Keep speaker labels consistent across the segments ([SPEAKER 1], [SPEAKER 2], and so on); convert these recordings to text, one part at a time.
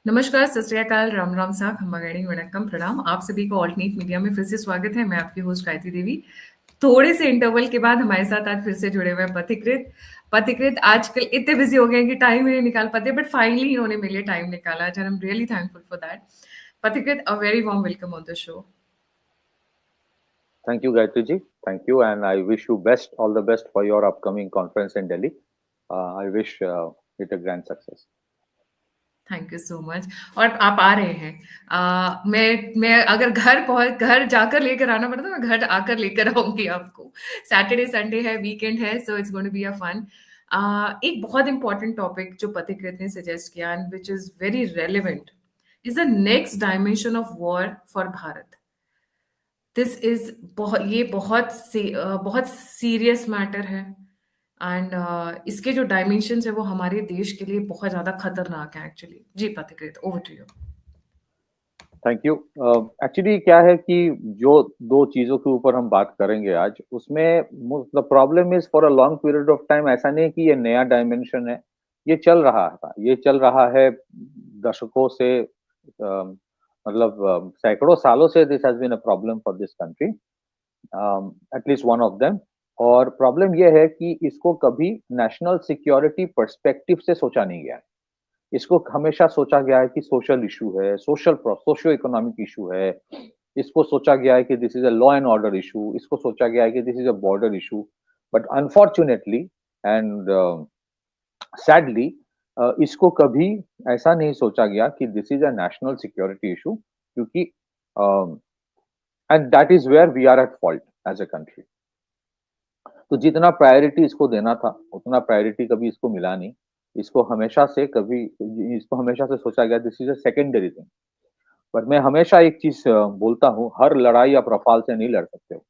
[SPEAKER 1] नमस्कार, सत श्री अकाल, राम राम साहब, खम्मा गणी, वणक्कम, प्रणाम। आप सभी को ऑल्टरनेट मीडिया में फिर से स्वागत है। मैं आपकी होस्ट गायत्री देवी। थोड़े से इंटरवल के बाद हमारे साथ आज फिर से जुड़े हुए हैं पथिकृत। पथिकृत आजकल इतने बिजी हो गए हैं कि टाइम ही नहीं निकाल पाते, बट फाइनली इन्होंने मेरे लिए टाइम निकाला and I am really thankful for that. Pathikrit, a very warm welcome on the show.
[SPEAKER 2] Thank you, Gayatri ji. Thank you, and I wish you best, all the best for your upcoming conference in Delhi. I wish it a grand success.
[SPEAKER 1] Thank you so much. और आप आ रहे हैं। मैं अगर घर जाकर लेकर आना पड़ता, मैं घर आकर लेकर आऊंगी आपको। सैटरडे संडे है, वीकेंड है, so it's going to be a fun. एक बहुत इंपॉर्टेंट टॉपिक जो पथिकृत ने सजेस्ट किया and which is very relevant is the next dimension of war for Bharat. This is बहुत सीरियस मैटर है एंड इसके जो डायमेंशंस है वो हमारे देश के लिए बहुत ज्यादा खतरनाक है एक्चुअली। जी Pathikrit, over to you.
[SPEAKER 2] Thank you. Actually क्या है कि जो दो चीजों के ऊपर हम बात करेंगे आज, उसमें the problem is for a long period of time, ऐसा नहीं कि ये नया डायमेंशन है, ये चल रहा था, ये चल रहा है दशकों से, मतलब सैकड़ों सालों से this has been a problem for this country, at least one of them. और प्रॉब्लम यह है कि इसको कभी नेशनल सिक्योरिटी पर्सपेक्टिव से सोचा नहीं गया है। इसको हमेशा सोचा गया है कि सोशल इशू है, सोशियो इकोनॉमिक इशू है। इसको सोचा गया है कि this is a law and order issue, इसको सोचा गया है कि this is a border issue. But unfortunately and sadly इसको कभी ऐसा नहीं सोचा गया कि this is a national security issue, क्योंकि and that is where we are at fault as a country. तो जितना प्रायोरिटी इसको देना था उतना प्रायोरिटी कभी इसको मिला नहीं। इसको हमेशा से सोचा गया this is a secondary thing. पर मैं हमेशा एक चीज बोलता हूँ, हर लड़ाई आप रफाल से नहीं लड़ सकते हो,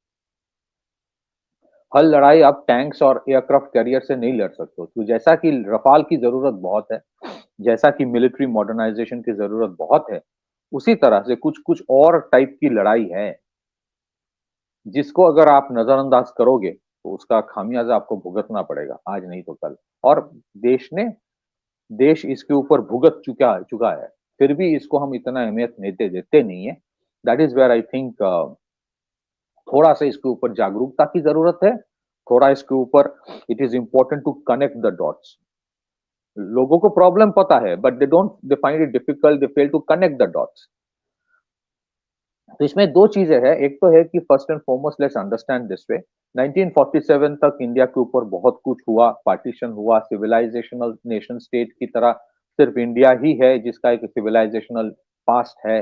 [SPEAKER 2] हर लड़ाई आप टैंक्स और एयरक्राफ्ट कैरियर से नहीं लड़ सकते हो। तो जैसा कि रफाल की जरूरत बहुत है, जैसा कि मिलिट्री मॉडर्नाइजेशन की जरूरत बहुत है, उसी तरह से कुछ कुछ और टाइप की लड़ाई है जिसको अगर आप नजरअंदाज करोगे तो उसका खामियाजा आपको भुगतना पड़ेगा, आज नहीं तो कल। और देश इसके ऊपर भुगत चुका चुका है, फिर भी इसको हम इतना अहमियत देते नहीं है। That is where I think थोड़ा सा इसके ऊपर जागरूकता की जरूरत है। थोड़ा इसके ऊपर it is important to connect the dots. लोगों को प्रॉब्लम पता है, but they find it difficult, they fail to connect the dots. तो इसमें दो चीजें हैं। एक तो है कि first and foremost let's understand this way, 1947 तक इंडिया के ऊपर बहुत कुछ हुआ, पार्टीशन हुआ, सिविलाइजेशनल नेशन स्टेट की तरह सिर्फ इंडिया ही है जिसका एक सिविलाइजेशनल पास्ट है।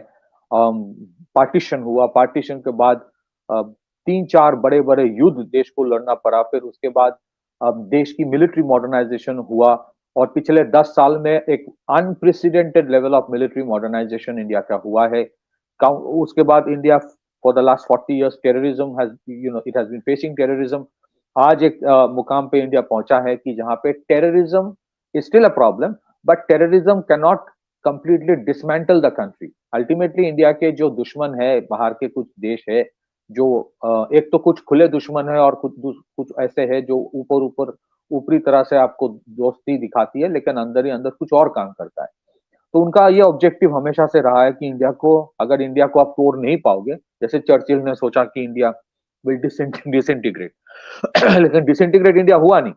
[SPEAKER 2] पार्टीशन हुआ, पार्टीशन के बाद तीन चार बड़े बड़े युद्ध देश को लड़ना पड़ा, फिर उसके बाद देश की मिलिट्री मॉडर्नाइजेशन हुआ, और पिछले 10 साल में एक unprecedented level of military modernisation India का हुआ है। उसके बाद India for the last 40 years terrorism has, it has been facing terrorism. आज एक मुकाम पे इंडिया पहुंचा है कि जहां पे terrorism is still a problem, but terrorism can not completely dismantle the country. Ultimately India के जो दुश्मन है, बाहर के कुछ देश है जो एक तो कुछ खुले दुश्मन है और कुछ ऐसे है जो ऊपरी तरह से आपको दोस्ती दिखाती है, लेकिन अंदर ही अंदर कुछ और काम करता है। तो उनका ये ऑब्जेक्टिव हमेशा से रहा है कि अगर इंडिया को आप तोड़ नहीं पाओगे, जैसे चर्चिल ने सोचा कि इंडिया विल डिसइंटीग्रेट लेकिन डिसइंटीग्रेट इंडिया हुआ नहीं।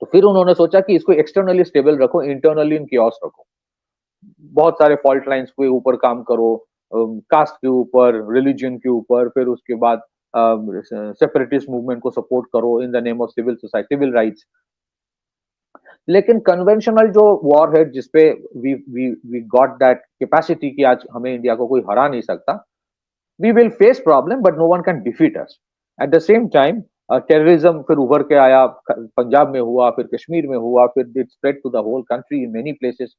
[SPEAKER 2] तो फिर उन्होंने सोचा कि इसको एक्सटर्नली स्टेबल रखो, इंटरनली इन कियोस रखो। बहुत सारे फॉल्ट लाइंस के ऊपर काम करो, कास्ट के ऊपर, रिलीजन के ऊपर, फिर उसके बाद सेपरेटिस्ट मूवमेंट को सपोर्ट करो in the name of civil society, civil rights. लेकिन कन्वेंशनल जो वॉर है जिसपे वी गॉट दैट कैपेसिटी कि आज हमें इंडिया को कोई हरा नहीं सकता, we will face problem but no one can defeat us. At the same time terrorism फिर उभर के आया, पंजाब में हुआ, फिर कश्मीर में हुआ, फिर it spread to the whole country in many places.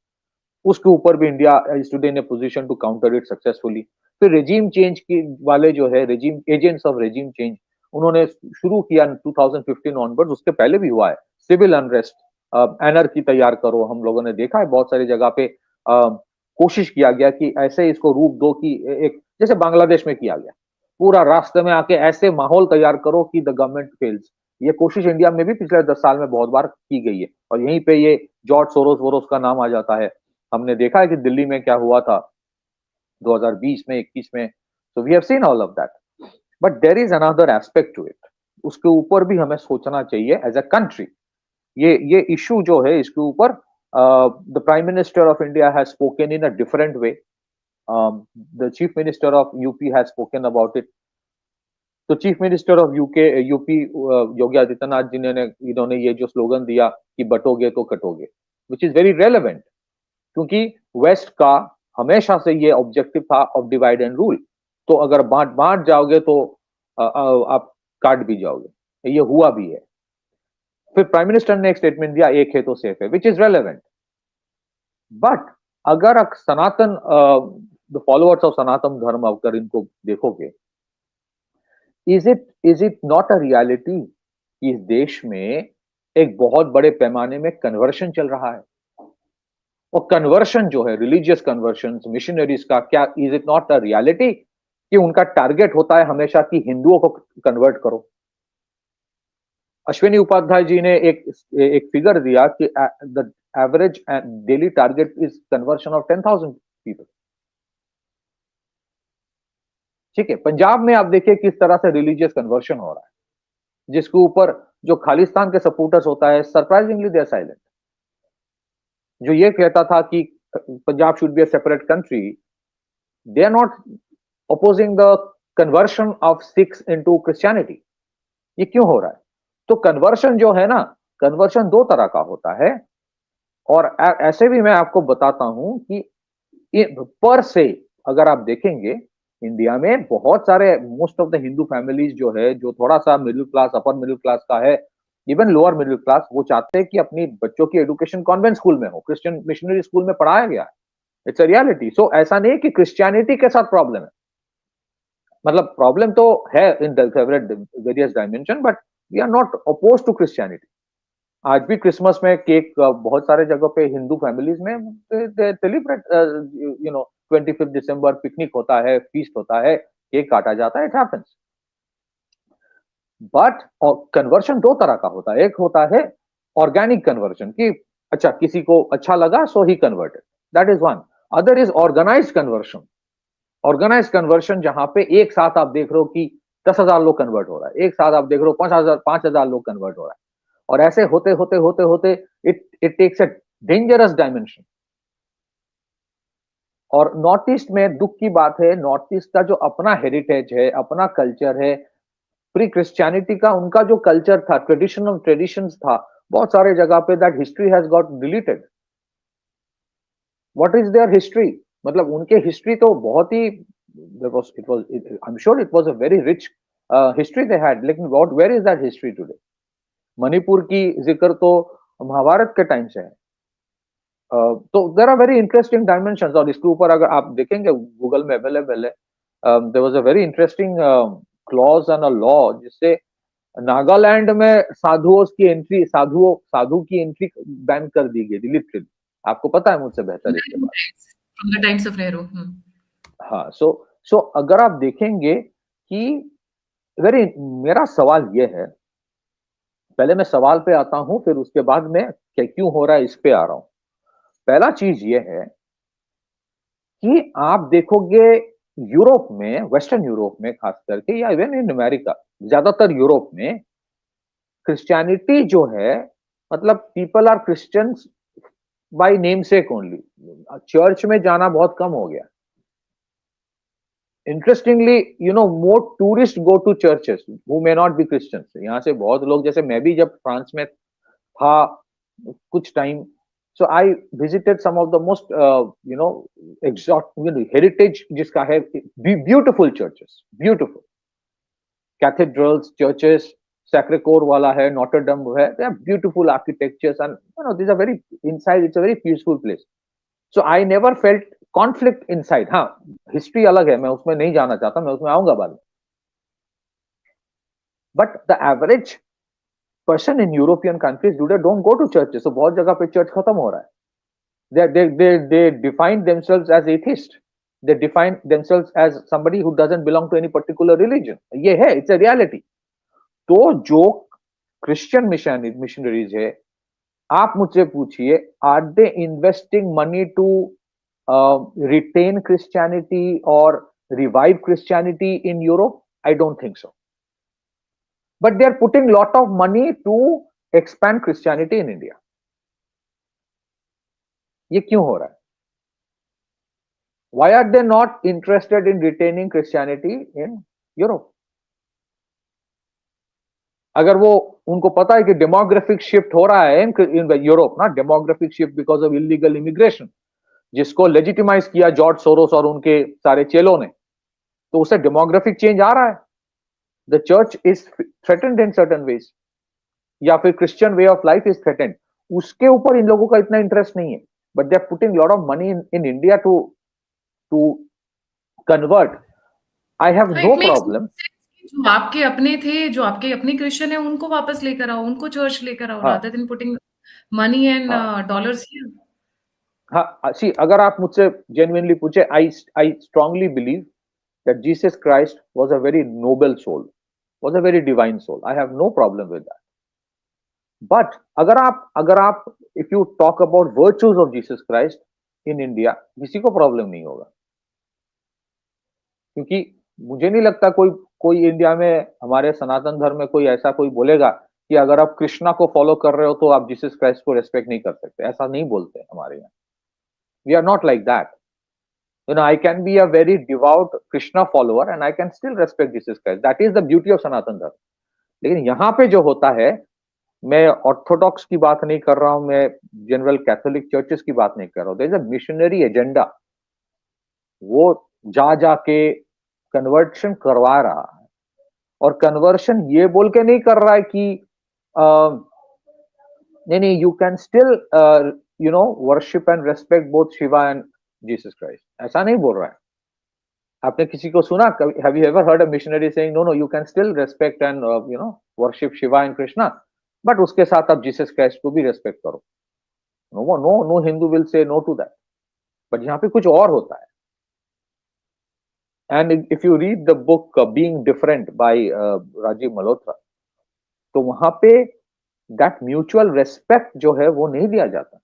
[SPEAKER 2] उसके ऊपर भी India is today in a position to counter it successfully. फिर रेजिम चेंज की वाले जो है, regime agents of regime change, उन्होंने शुरू किया 2015 ऑनवर्ड्स। उसके पहले भी हुआ है सिविल अनरेस्ट, एनर्की तैयार करो। हम लोगों ने देखा है बहुत सारी जगह पे कोशिश किया गया कि ऐसे इसको रूप दो कि एक जैसे बांग्लादेश में किया गया, पूरा रास्ते में आके ऐसे माहौल तैयार करो कि द गवर्नमेंट फेल्स। ये कोशिश इंडिया में भी पिछले 10 साल में बहुत बार की गई है, और यहीं पे ये जॉर्ज सोरोस वोरोस का नाम आ जाता है। हमने देखा है कि दिल्ली में क्या हुआ था 2020 में, 21 में. So we have seen all of that. But there is another aspect to it. उसके ऊपर भी हमें सोचना चाहिए एज अ कंट्री. ये इशू जो है, इसके ऊपर the prime minister of India has spoken in a different way. The chief minister of UP has spoken about it. तो chief minister of UP Yogi Adityanath ji ने इन्होंने ये जो स्लोगन दिया कि बटोगे तो कटोगे, विच इज वेरी रेलेवेंट, क्योंकि वेस्ट का हमेशा से ये ऑब्जेक्टिव था ऑफ डिवाइड एंड रूल. तो अगर बांट बांट जाओगे तो आप काट भी जाओगे. ये हुआ भी है. फिर प्राइम मिनिस्टर ने एक स्टेटमेंट दिया, एक है तो सेफ है, विच इज रेलेवेंट. बट अगर सनातन द फॉलोअर्स ऑफ सनातन धर्म अगर इनको देखोगे, is it not a reality कि इस देश में एक बहुत बड़े पैमाने में कन्वर्शन चल रहा है. और कन्वर्शन जो है, रिलीजियस कन्वर्शन मिशनरीज का, क्या is it not a reality कि उनका टारगेट होता है हमेशा कि हिंदुओं को कन्वर्ट करो. अश्विनी उपाध्याय जी ने एक फिगर दिया कि the average daily target is conversion of 10,000 people. ठीक है, पंजाब में आप देखिए किस तरह से रिलीजियस कन्वर्शन हो रहा है, जिसके ऊपर जो खालिस्तान के सपोर्टर्स होता है, सरप्राइजिंगली दे आर साइलेंट. जो ये कहता था कि Punjab should be a separate country, they are not opposing the conversion of Sikhs into Christianity. ये क्यों हो रहा है? तो कन्वर्शन जो है ना, कन्वर्शन दो तरह का होता है. और ऐसे भी मैं आपको बताता हूं कि पर से अगर आप देखेंगे इंडिया में बहुत सारे most of the Hindu families जो है, जो थोड़ा सा मिडिल क्लास, अपर मिडिल क्लास का है, इवन लोअर मिडिल क्लास, वो चाहते हैं कि अपनी बच्चों की एजुकेशन कॉन्वेंट स्कूल में हो, क्रिश्चियन मिशनरी स्कूल में पढ़ाया गया है. It's a reality. सो ऐसा नहीं कि क्रिश्चियनिटी के साथ प्रॉब्लम है. मतलब प्रॉब्लम तो है in various dimension, but we are not oppose to Christianity. आज भी क्रिसमस में केक बहुत सारे जगह पे हिंदू फैमिलीज में सेलिब्रेट, 25 दिसंबर पिकनिक होता है, फीस्ट होता है, केक काटा जाता है, इट हैपेंस. बट कन्वर्शन दो तरह का होता है. एक होता है ऑर्गेनिक कन्वर्शन कि अच्छा किसी को अच्छा लगा सो ही converted, that is one. Other is organized conversion. Organize conversion जहां पे एक साथ आप देख रहे हो कि 10,000 लोग कन्वर्ट हो रहा है, एक साथ आप देख रहे हो 5,000 लोग कन्वर्ट हो रहा है. और ऐसे होते होते होते होते it takes a dangerous dimension. और नॉर्थ ईस्ट में दुख की बात है, नॉर्थ ईस्ट का जो अपना हेरिटेज है, अपना कल्चर है, प्री क्रिश्चियनिटी का उनका जो कल्चर था, ट्रेडिशंस था, बहुत सारे जगह पे that history has got deleted. What is there history? मतलब उनके हिस्ट्री तो बहुत ही, I'm sure it was a very rich history they had, लेकिन where is that history today? Manipur की जिक्र तो महाभारत के टाइम से है. तो there are very interesting dimensions. और इसके ऊपर अगर आप देखेंगे गूगल में अवेलेबल है, there was a very interesting clause and a law जिससे नागालैंड में साधु की एंट्री बैन कर दी गई, डिलीट कर दी. आपको पता है मुझसे बेहतर इसके बारे में.
[SPEAKER 1] From the times of Nehru.
[SPEAKER 2] हाँ, सो अगर आप देखेंगे कि वेरी, मेरा सवाल ये है, पहले मैं सवाल पे आता हूं, फिर उसके बाद में क्या क्यों हो रहा है इस पे आ रहा हूं. पहला चीज ये है कि आप देखोगे यूरोप में, वेस्टर्न यूरोप में खास करके, या इवन इन अमेरिका, ज्यादातर यूरोप में क्रिश्चियनिटी जो है, मतलब people are Christians by name sake only. Church में जाना बहुत कम हो गया. Interestingly, more tourists go to churches who may not be Christians. यहाँ से बहुत लोग, जैसे मैं भी जब फ्रांस में था कुछ time, so I visited some of the most exotic, heritage जिसका है, beautiful churches, beautiful cathedrals, churches, Sacre Coeur वाला है, Notre Dame है, they are beautiful architectures and these are very, inside it's a very peaceful place. So I never felt conflict inside. हाँ, history अलग है, मैं उसमें नहीं जाना चाहता, मैं उसमें आऊंगा बाद में. But the average person in European countries today don't go to churches. तो बहुत जगह पे चर्च खत्म हो रहा है. they define themselves as atheist. They define themselves as somebody who doesn't belong to any particular religion. ये है, it's a reality. तो जो क्रिश्चियन मिशनरीज है, आप मुझसे पूछिए, are they investing money to retain Christianity or revive Christianity in Europe? I don't think so. But they are putting lot of money to expand Christianity in India. ये क्यों हो रहा है? Why are they not interested in retaining Christianity in Europe? अगर वो उनको पता है कि डेमोग्राफिक शिफ्ट हो रहा है इन यूरोप ना, demographic shift because of illegal immigration, जिसको लेजिटिमाइज किया जॉर्ज सोरोस और उनके सारे चेलों ने, तो उससे डेमोग्राफिक चेंज आ रहा है. The church is threatened in certain ways, या फिर Christian way of life is threatened. उसके ऊपर इन लोगों का इतना इंटरेस्ट नहीं है. But they are putting lot of money in India to to convert. I have no problem.
[SPEAKER 1] जो आपके अपने थे, जो आपके अपने क्रिश्चियन है, उनको वापस लेकर आओ, उनको चर्च लेकर आओ,
[SPEAKER 2] हाँ,
[SPEAKER 1] rather than putting money and
[SPEAKER 2] हाँ,
[SPEAKER 1] डॉलर्स हियर.
[SPEAKER 2] हाँ, सी, अगर आप मुझसे जेन्युइनली पूछे, I strongly believe that Jesus Christ was a very noble soul, was a very divine soul. I have no problem with that. But अगर आप if you talk about virtues of Jesus Christ in India, किसी को problem नहीं होगा, क्योंकि मुझे नहीं लगता कोई कोई इंडिया में, हमारे सनातन धर्म में कोई ऐसा कोई बोलेगा कि अगर आप कृष्णा को फॉलो कर रहे हो तो आप जीसस क्राइस्ट को रेस्पेक्ट नहीं कर सकते. ऐसा नहीं बोलते हमारे यहाँ. We are not like that. I can be a very devout Krishna follower and I can still respect Jesus Christ. That is the beauty of Sanatan Dharma. लेकिन यहाँ पे जो होता है, मैं ऑर्थोडॉक्स की बात नहीं कर रहा हूं, मैं जनरल कैथोलिक चर्चेस की बात नहीं कर रहा हूं. There is a missionary agenda. वो जा जाके कन्वर्शन करवा रहा है, और कन्वर्शन ये बोल के नहीं कर रहा है कि नहीं, you can still worship and respect both Shiva and Jesus Christ. ऐसा नहीं बोल रहा है. आपने किसी को सुना, have you ever heard a missionary saying no, you can still respect and worship Shiva and Krishna, but उसके साथ आप जीसस क्राइस्ट को भी रेस्पेक्ट करो? No Hindu will say no to that. But यहाँ पे कुछ और होता है. And if you read the book Being Different by Rajiv Malhotra, तो वहां पे दैट म्यूचुअल रेस्पेक्ट जो है वो नहीं दिया जाता.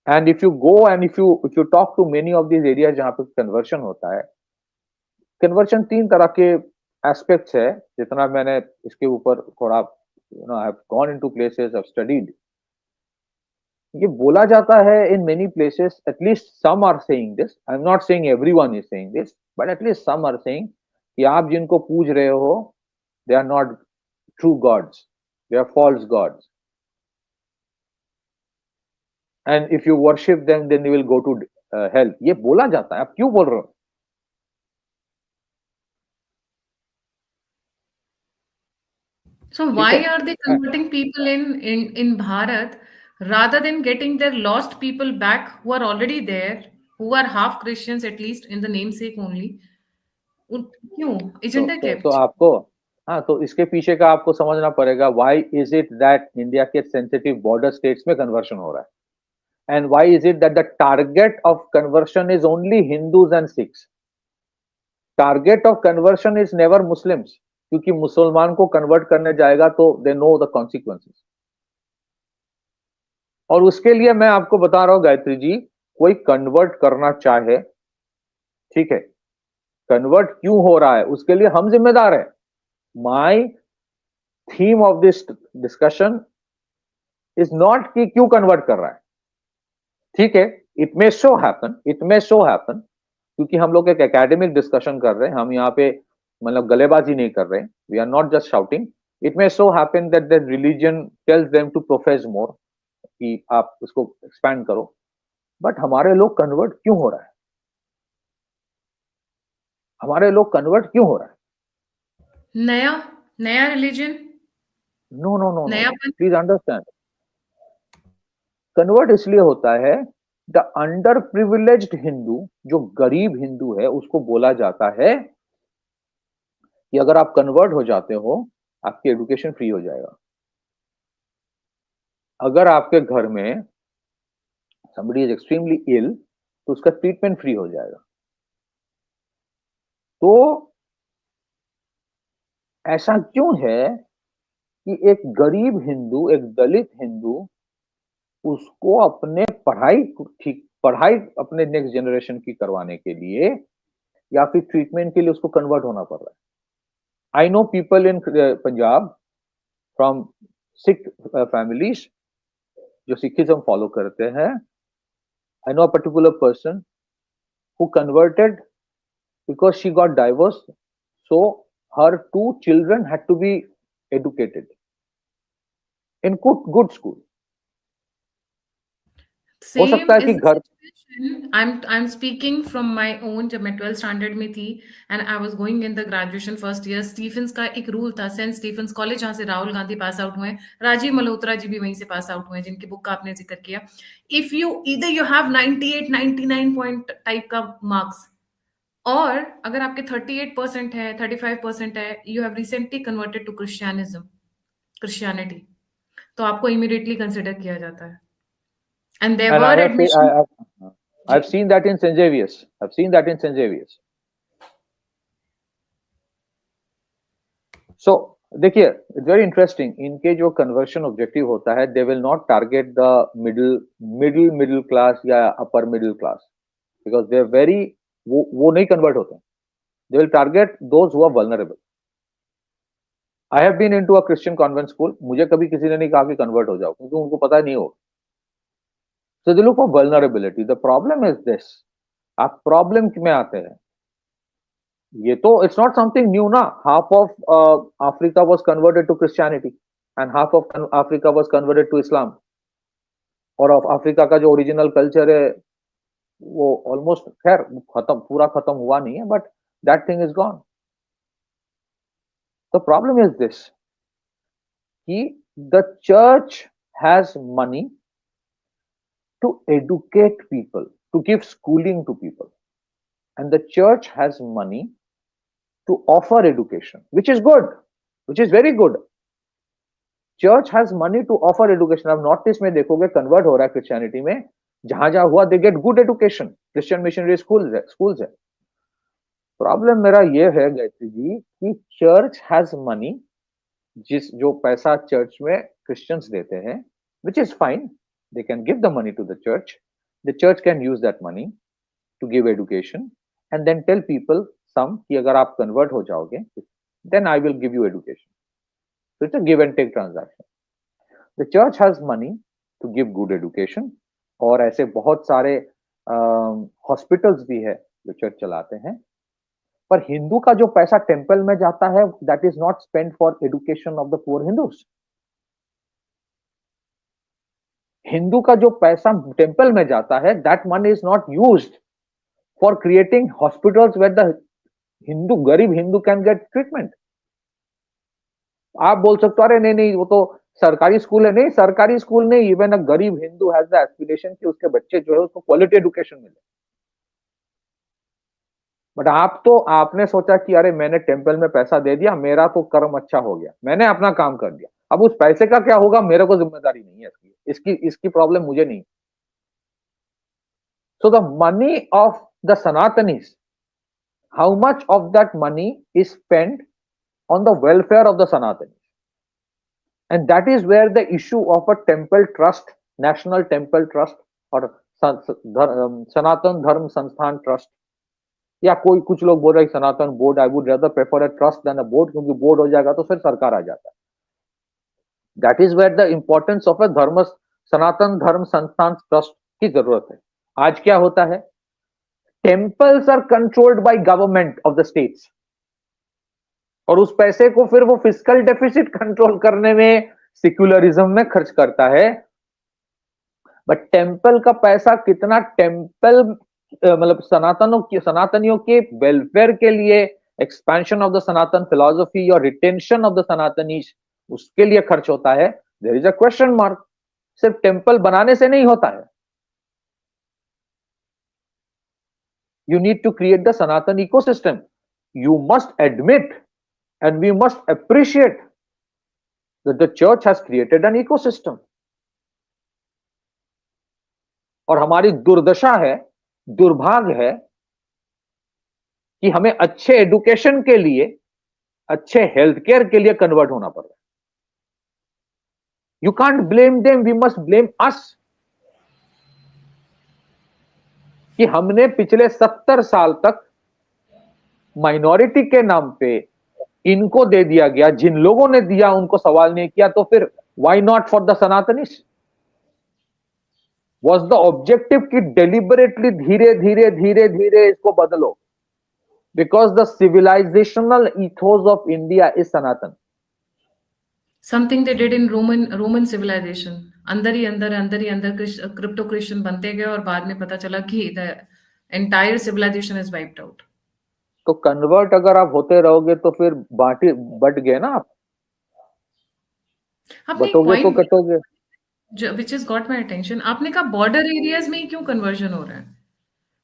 [SPEAKER 2] And if you go and if you talk to many of these areas जहां पे कन्वर्शन होता है, कन्वर्शन 3 तरह के एस्पेक्ट्स है, जितना मैंने इसके ऊपर थोड़ा I have gone into places, I have studied. ये बोला जाता है in many places, at least some are saying this, I am not saying everyone is saying this, but at least some are saying कि आप जिनको पूज रहे हो, they are not true gods, they are false gods, and if you worship them then you will go to hell. ये बोला जाता है. आप क्यों बोल रहे हो?
[SPEAKER 1] So why are they converting people in Bharat rather than getting their lost people back who are already there, who are half Christians at least in the namesake only? क्यों? एजेंडा क्या है
[SPEAKER 2] तो
[SPEAKER 1] पीछे?
[SPEAKER 2] आपको, हाँ, तो इसके पीछे का आपको समझना पड़ेगा. Why is it that India के सेंसिटिव बॉर्डर स्टेट्स में कन्वर्शन हो रहा है, and why is it that the target of conversion is only Hindus and Sikhs? Target of conversion is never Muslims, क्योंकि मुसलमान को कन्वर्ट करने जाएगा तो दे नो द कॉन्सिक्वेंसेस. और उसके लिए मैं आपको बता रहा हूं गायत्री जी, कोई कन्वर्ट करना चाहे, ठीक है, कन्वर्ट क्यों हो रहा है उसके लिए हम जिम्मेदार है. My theme of this discussion is not कि क्यों कन्वर्ट कर रहा है. ठीक है, इट मे सो हैपन, क्योंकि हम लोग एक एकेडमिक डिस्कशन कर रहे हैं, हम यहाँ पे मतलब गलेबाजी नहीं कर रहे. We are not just shouting. It may so happen that the religion tells them to profess more, कि आप उसको एक्सपैंड करो. बट हमारे लोग कन्वर्ट क्यों हो रहा है? हमारे लोग कन्वर्ट क्यों हो रहा है?
[SPEAKER 1] नया नया religion,
[SPEAKER 2] no no no no,
[SPEAKER 1] नयापन.
[SPEAKER 2] Please understand. कन्वर्ट इसलिए होता है, द अंडर प्रिविलेज्ड हिंदू, जो गरीब हिंदू है, उसको बोला जाता है कि अगर आप कन्वर्ट हो जाते हो, आपकी एजुकेशन फ्री हो जाएगा. अगर आपके घर में somebody is extremely ill, तो उसका ट्रीटमेंट फ्री हो जाएगा. तो ऐसा क्यों है कि एक गरीब हिंदू, एक दलित हिंदू उसको अपने पढ़ाई अपने नेक्स्ट जनरेशन की करवाने के लिए या फिर ट्रीटमेंट के लिए उसको कन्वर्ट होना पड़ रहा है। I know people in Punjab from Sikh families जो सिखिज्म फॉलो करते हैं। I know a particular person who converted because she got divorced, so her 2 children had to be educated in good school. हो सकता
[SPEAKER 1] सेम
[SPEAKER 2] है कि
[SPEAKER 1] इज द
[SPEAKER 2] घर
[SPEAKER 1] situation. I am speaking from my own. जब मैं 12th standard में थी and I was going in the graduation first year, Stephen's का एक रूल था, सेंट स्टीफेंस कॉलेज जहाँ से राहुल गांधी पास आउट हुए हैं, राजीव मल्होत्रा जी भी वहीं से पास आउट हुए हैं जिनकी बुक का आपने जिक्र किया। If you either you have 98 99 point type का मार्क्स, और अगर आपके 38% है, 35% है, you have recently converted to Christianity, तो आपको इमीडिएटली कंसिडर किया जाता है। एंड देयर
[SPEAKER 2] and
[SPEAKER 1] वर एडमिशन। जी।
[SPEAKER 2] I've seen that in St. Xavier's. I've seen that in St. Xavier's. So देखिए, इट्स वेरी इंटरेस्टिंग, इनके जो कन्वर्शन ऑब्जेक्टिव होता है, they will not target the middle class या upper middle class, because they are very, वो नहीं convert होते। They will target those who are vulnerable. I have been into a Christian convent school, मुझे कभी किसी ने नहीं कहा कि कन्वर्ट हो जाओ, क्योंकि उनको पता नहीं हो। So they look for vulnerability. The problem is this, आप प्रॉब्लम में आते हैं, ये तो इट्स नॉट समथिंग न्यू ना। Half of Africa was converted to Christianity and half of Africa was converted to Islam. और अफ्रीका का जो ओरिजिनल कल्चर है वो ऑलमोस्ट खैर पूरा खत्म हुआ नहीं है, but that thing is gone. The problem is this कि the church has money to educate people, to give schooling to people, and the church has money to offer education, which is good, which is very good. Church has money to offer education. अब north east में देखोगे convert हो रहा है Christianity में, जहां जहां हुआ they get good education, Christian missionary schools है। प्रॉब्लम मेरा ये है गायत्री जी कि चर्च हैज मनी, जो पैसा चर्च में क्रिश्चियंस देते हैं, which is fine, they can give the money to the church can use that money to give education and then tell people some कि अगर आप convert हो जाओगे then I will give you education. So it's a give and take transaction. The church has money to give good education, और ऐसे बहुत सारे hospitals भी है जो चर्च चलाते हैं। पर हिंदू का जो पैसा टेम्पल में जाता है, that is not spend for education of the poor Hindus. Hindu का जो पैसा टेम्पल में जाता है, that money is not used for creating hospitals where the Hindu, गरीब हिंदू कैन गेट ट्रीटमेंट। आप बोल सकते हो अरे नहीं नहीं वो तो सरकारी स्कूल है। नहीं, सरकारी स्कूल नहीं, इवन अ गरीब हिंदू हैज द एस्पिरेशन कि उसके बच्चे जो है उसको क्वालिटी एजुकेशन मिले। बट आपने सोचा कि अरे मैंने टेम्पल में पैसा दे दिया, मेरा तो कर्म अच्छा हो गया, मैंने अपना काम कर दिया, अब उस पैसे का क्या होगा मेरे को जिम्मेदारी नहीं है, इसकी प्रॉब्लम मुझे नहीं। So the money of the Sanatanis, how much of that money is spend on the welfare of the Sanatanis, and that is where the issue of a temple trust, national temple trust or Sanatan Dharm Sansthan trust, या कोई कुछ लोग बोल रहे Sanatan board, I would rather prefer a trust than a board, क्योंकि board हो जाएगा तो फिर सरकार आ जाता है। That is where the importance of a Sanatan Dharma Sansthan trust की जरूरत है। आज क्या होता है, temples are controlled by government of the states, और उस पैसे को फिर वो फिस्कल डेफिसिट कंट्रोल करने में, सेक्युलरिज्म में खर्च करता है। बट टेम्पल का पैसा कितना टेम्पल मतलब सनातनियों के वेलफेयर के लिए, expansion of the Sanatan philosophy और रिटेंशन ऑफ द सनातनीज, उसके लिए खर्च होता है, there is a question mark. सिर्फ टेम्पल बनाने से नहीं होता है। You need to create the Sanatan ecosystem. You must admit and we must appreciate that the church has created an ecosystem. और हमारी दुर्दशा है, दुर्भाग्य है कि हमें अच्छे एजुकेशन के लिए, अच्छे हेल्थ केयर के लिए कन्वर्ट होना पड़ रहा है। You can't blame them, we must blame us कि हमने पिछले 70 साल तक माइनॉरिटी के नाम पे इनको दे दिया गया, जिन लोगों ने दिया उनको सवाल नहीं किया, तो फिर why not for the Sanatanis? Was the objective कि डेलिबरेटली धीरे धीरे धीरे धीरे इसको बदलो, because the civilizational ethos of India is Sanatan.
[SPEAKER 1] Something they did in Roman civilization. अंदर ही अंदर क्रिप्टो क्रिश्चियन बनते गए और बाद में पता चला कि the entire civilisation is wiped out.
[SPEAKER 2] तो कन्वर्ट अगर आप होते रहोगे तो फिर बट गए ना आप.
[SPEAKER 1] आपने एक
[SPEAKER 2] बटोगे तो
[SPEAKER 1] पॉइंट
[SPEAKER 2] कटोगे.
[SPEAKER 1] Which is got my attention. आपने कहा बॉर्डर एरियाज में ही क्यों कन्वर्जन हो रहा है?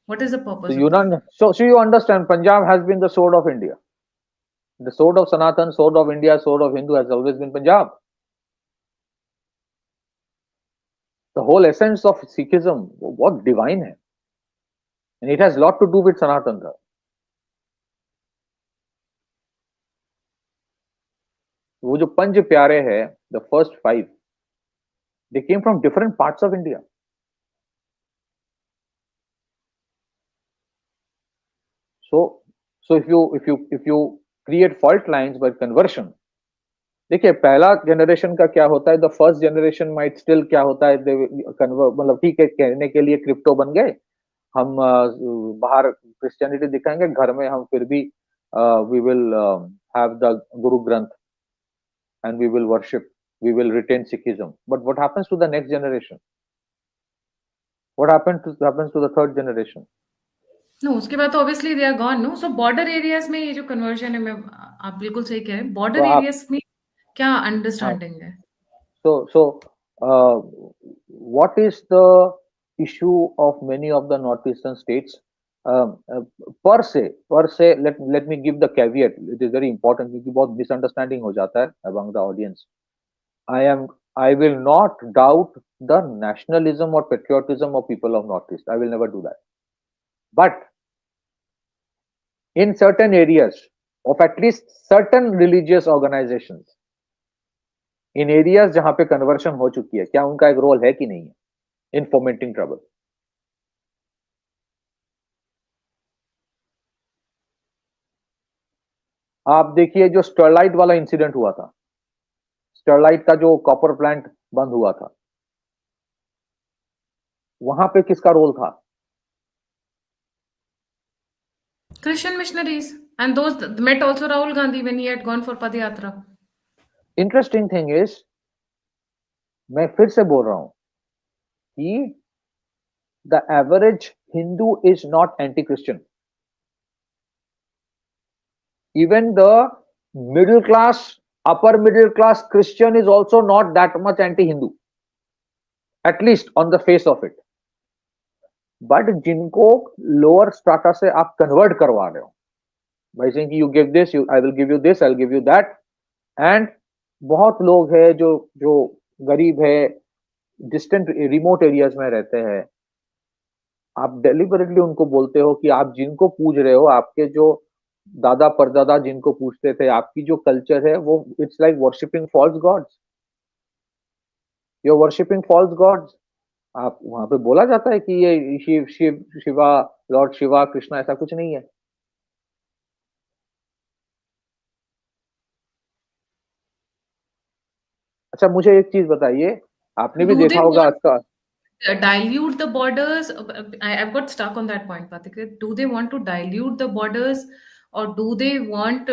[SPEAKER 1] What is the
[SPEAKER 2] So
[SPEAKER 1] purpose of
[SPEAKER 2] you
[SPEAKER 1] that?
[SPEAKER 2] know, so you understand, Punjab has been the sword of India. The sword of Sanatan, sword of India, sword of Hindu has always been Punjab. The whole essence of Sikhism, what divine है, and it has a lot to do with Sanatan. वो जो पंच प्यारे है, the first five, they came from different parts of India. So if you create fault lines by conversion, देखिए पहला generation का क्या होता है, the first generation might still क्या होता है, मतलब ठीक है कहने के लिए क्रिप्टो बन गए, हम बाहर क्रिश्चियनिटी दिखाएंगे, घर में हम फिर भी we will have the Guru Granth and we will worship, we will retain Sikhism. But what happens to the next generation? What happens to the third generation?
[SPEAKER 1] No, उसके बाद तो obviously they are gone. No, so border areas में ये जो conversion है, मैं आप बिल्कुल सही कह रहे हैं.
[SPEAKER 2] तो
[SPEAKER 1] बॉर्डर
[SPEAKER 2] आप
[SPEAKER 1] एरियाज में क्या
[SPEAKER 2] हाँ,
[SPEAKER 1] अंडरस्टैंडिंग है?
[SPEAKER 2] so what is the issue of many of the northeastern states? um, uh, per se let me give the caveat, it is very important क्योंकि बहुत misunderstanding हो जाता है among the audience. I will not doubt the nationalism or patriotism of people of northeast, I will never do that, but in certain areas of at least certain religious organizations, in areas जहां पे conversion हो चुकी है, क्या उनका एक role है कि नहीं है इन फोमेंटिंग ट्रबल? आप देखिए जो स्टरलाइट वाला इंसिडेंट हुआ था, स्टरलाइट का जो कॉपर प्लांट बंद हुआ था, वहां पे किसका रोल था?
[SPEAKER 1] Christian missionaries, and those met also Rahul Gandhi when he had gone for Padayatra.
[SPEAKER 2] Interesting thing is, मैं फिर से बोल रहा हूं कि the average Hindu is not anti Christian. Even the middle class, upper middle class Christian is also not that much anti-Hindu, at least on the face of it. But जिनको lower strata से आप convert करवा रहे हो, by saying you give this, I will give you this, I'll give you that, and बहुत लोग हैं जो गरीब है, distant remote areas में रहते हैं, आप deliberately उनको बोलते हो कि आप जिनको पूज रहे हो, आपके जो दादा परदादा जिनको पूछते थे, आपकी जो कल्चर है वो it's like worshipping false gods, you are worshipping false gods. आप वहां पे बोला जाता है कि ये शिवा, लॉर्ड शिवा, कृष्णा, ऐसा कुछ नहीं है. अच्छा मुझे एक चीज बताइए, आपने भी
[SPEAKER 1] Do
[SPEAKER 2] देखा
[SPEAKER 1] they
[SPEAKER 2] होगा
[SPEAKER 1] want
[SPEAKER 2] आज का,
[SPEAKER 1] dilute the borders? I've got stuck on that point, Pathik. Do they want to dilute the borders, or do they want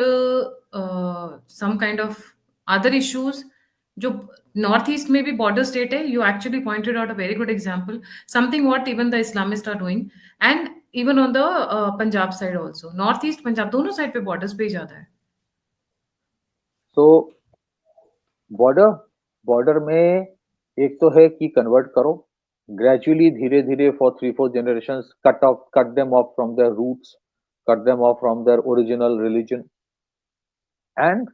[SPEAKER 1] some kind of other issues? जो northeast में भी border state है, you actually pointed out a very good example. Something what even the Islamists are doing, and even on the Punjab side also. Northeast Punjab दोनों side पे borders पे ही ज्यादा है.
[SPEAKER 2] तो बॉर्डर में एक तो है कि कन्वर्ट करो ग्रेजुअली, धीरे धीरे, for 3-4 generations, cut them off from their roots, cut them off from their original religion, and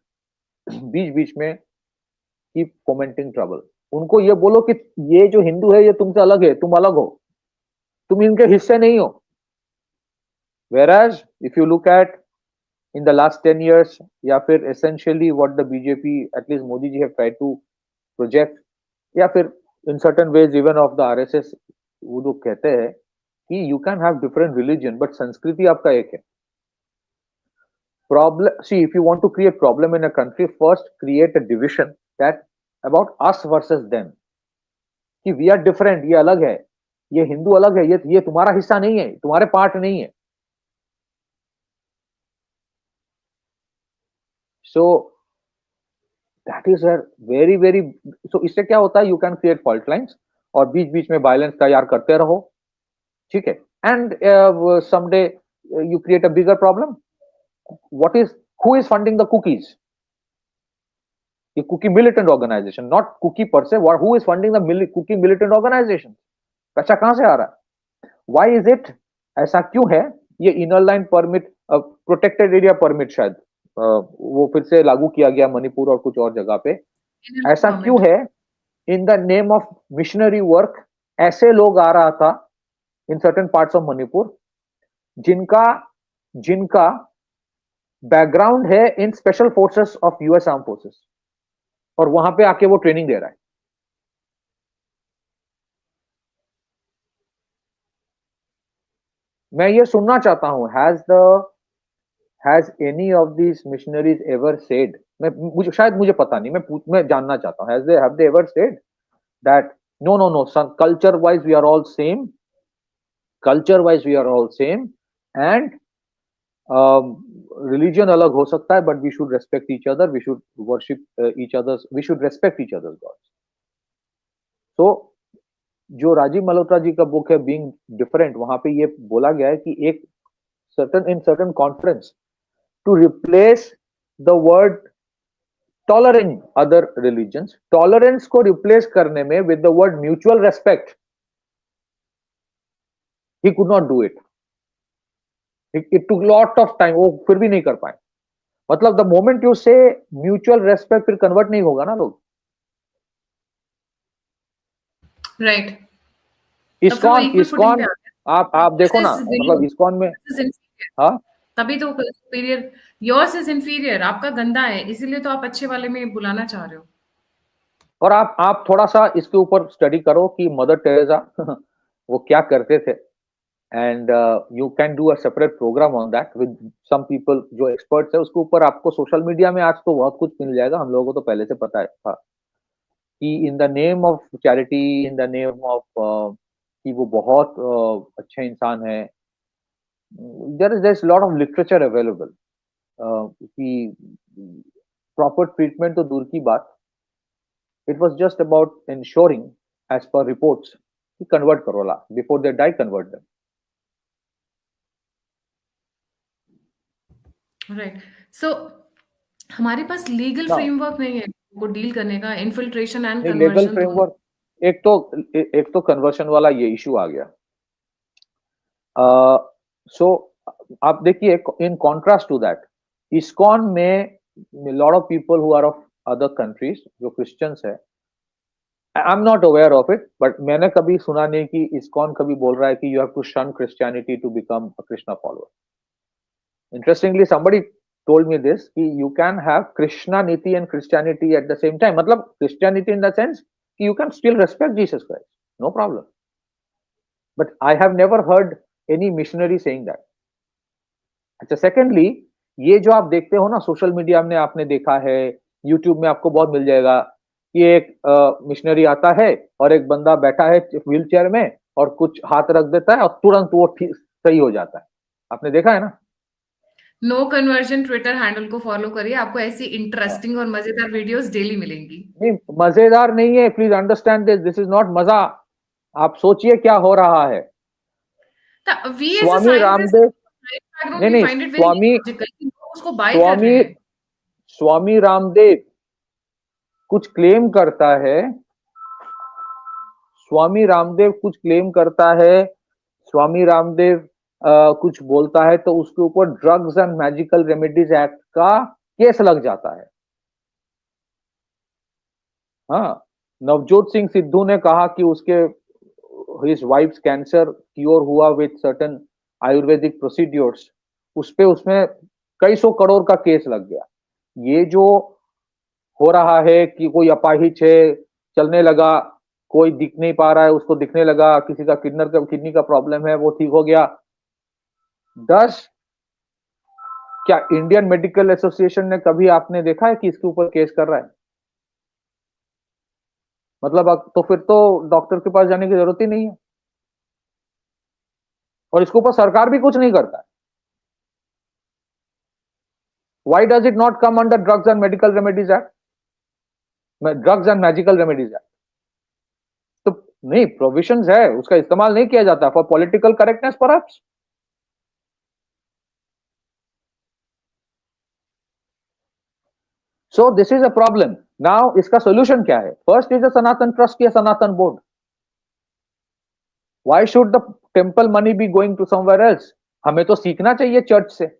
[SPEAKER 2] बीच बीच में कीप फोमेंटिंग ट्रबल. उनको ये बोलो कि ये जो हिंदू है ये तुमसे अलग है, तुम अलग हो, तुम इनके हिस्से नहीं हो. Whereas if you look at in the last 10 years, या फिर essentially what the BJP, at least Modi ji have tried to project, या फिर in certain ways even of the RSS, वो लोग कहते हैं कि you can have different religion but संस्कृति आपका एक है. Problem, see, if you want to create problem in a country, first create a division that about us versus them, कि we are different, ये अलग है, ये हिंदू अलग है, ये तुम्हारा हिस्सा नहीं है, तुम्हारे पार्ट नहीं है. So that is a very very, so इससे क्या होता है, you can create fault lines और बीच बीच में वायलेंस तैयार करते रहो, ठीक है. And someday you create a bigger problem. What is, who is funding the cookies? The cookie militant organization, not cookie per se. Who is funding the cookie militant organization? पैसा कहां से आ रहा है? Why is it? ऐसा क्यों है? ये inner line permit, protected area permit शायद वो फिर से लागू किया गया मणिपुर और कुछ और जगह पे. ऐसा क्यों है? In the name of missionary work ऐसे लोग आ रहा था in certain parts of Manipur जिनका बैकग्राउंड है in special forces of US arm forces, और वहां पे आके वो ट्रेनिंग दे रहा है. मैं ये सुनना चाहता हूं, has any of these missionaries ever said, मुझे पता नहीं, मैं जानना चाहता हूं, have they ever said that no no no, culture wise we are all same, and religion अलग हो सकता है, but we should respect each other, we should worship each others, we should respect each others gods. तो जो राजीव मल्होत्रा जी का book है being different, वहां पे ये बोला गया है कि एक certain conference to replace the word tolerant other religions, tolerance को replace करने में with the word mutual respect, he could not do it. It took lot of time, वो फिर भी नहीं कर पाए. मतलब the moment you say mutual respect फिर convert नहीं होगा ना लोग.
[SPEAKER 1] राइट.
[SPEAKER 2] इस्कॉन आप देखो ना, मतलब इस्कॉन में, हाँ,
[SPEAKER 1] तभी तो सुपीरियर, योर्स इज इंफीरियर, आपका गंदा है, इसीलिए तो आप अच्छे वाले में बुलाना चाह रहे हो.
[SPEAKER 2] और आप थोड़ा सा इसके ऊपर स्टडी करो कि मदर टेरेसा वो क्या करते थे, and you can do a separate programme on that with some people जो एक्सपर्ट्स है. उसके ऊपर आपको सोशल मीडिया में आज तो बहुत कुछ मिल जाएगा, हम लोगों को तो पहले से पता है था कि इन the name of charity, in the name of कि वो बहुत अच्छे इंसान है. there is lot of literature available कि proper treatment तो दूर की बात, it was just about ensuring as per reports कि convert करो ला, before they die convert them.
[SPEAKER 1] Right. So हमारे पास लीगल फ्रेमवर्क नहीं है को डील करने का, infiltration and conversion.
[SPEAKER 2] Legal framework, एक तो कन्वर्शन वाला ये इशू आ गया. सो आप देखिए, in contrast to that, ISKCON में lot of people who are of other countries जो क्रिश्चियंस है, I am not aware of it, but मैंने कभी सुना नहीं कि इस्कॉन कभी बोल रहा है कि you have to shun Christianity to become a Krishna follower. Interestingly somebody told me this कि you can have Krishnanity and Christianity at the same time. मतलब Christianity in the sense कि you can still respect Jesus Christ, no problem. But I have never heard any missionary saying that. अच्छा, secondly, ये जो आप देखते हो ना social media में, आपने देखा है, यूट्यूब में आपको बहुत मिल जाएगा कि एक मिशनरी आता है और एक बंदा बैठा है व्हील चेयर में और कुछ हाथ रख देता है और तुरंत वो ठीक सही हो जाता है. आपने देखा है ना?
[SPEAKER 1] नो कन्वर्जन ट्विटर हैंडल को फॉलो करिए, आपको ऐसी इंटरेस्टिंग और मजेदार वीडियोस डेली मिलेंगी.
[SPEAKER 2] नहीं, मजेदार नहीं है, please understand this is not मजा. आप सोचिए क्या हो रहा है. स्वामी रामदेव, नहीं, स्वामी रामदेव कुछ क्लेम करता है, स्वामी रामदेव कुछ बोलता है तो उसके ऊपर drugs and magical remedies act का केस लग जाता है. हाँ, नवजोत सिंह सिद्धू ने कहा कि उसके his wife's कैंसर क्योर हुआ विद सर्टेन आयुर्वेदिक प्रोसीड्योर्स, उसमें कई सौ करोड़ का केस लग गया. ये जो हो रहा है कि कोई अपाहिज है, चलने लगा, कोई दिख नहीं पा रहा है उसको दिखने लगा, किसी का किडनी का प्रॉब्लम है वो ठीक हो गया। दस क्या इंडियन मेडिकल एसोसिएशन ने कभी आपने देखा है कि इसके ऊपर केस कर रहा है? मतलब तो फिर तो डॉक्टर के पास जाने की जरूरत ही नहीं है, और इसके ऊपर सरकार भी कुछ नहीं करता है। Why does it not come under Drugs and Medical Remedies Act? Drugs and magical remedies act. तो नहीं, प्रोविजंस है, उसका इस्तेमाल नहीं किया जाता for political correctness perhaps. So this is a problem. Now इसका सोल्यूशन क्या है? First is a Sanatan trust या Sanatan board. Why should the temple money be going to somewhere else? हमें तो सीखना चाहिए चर्च से।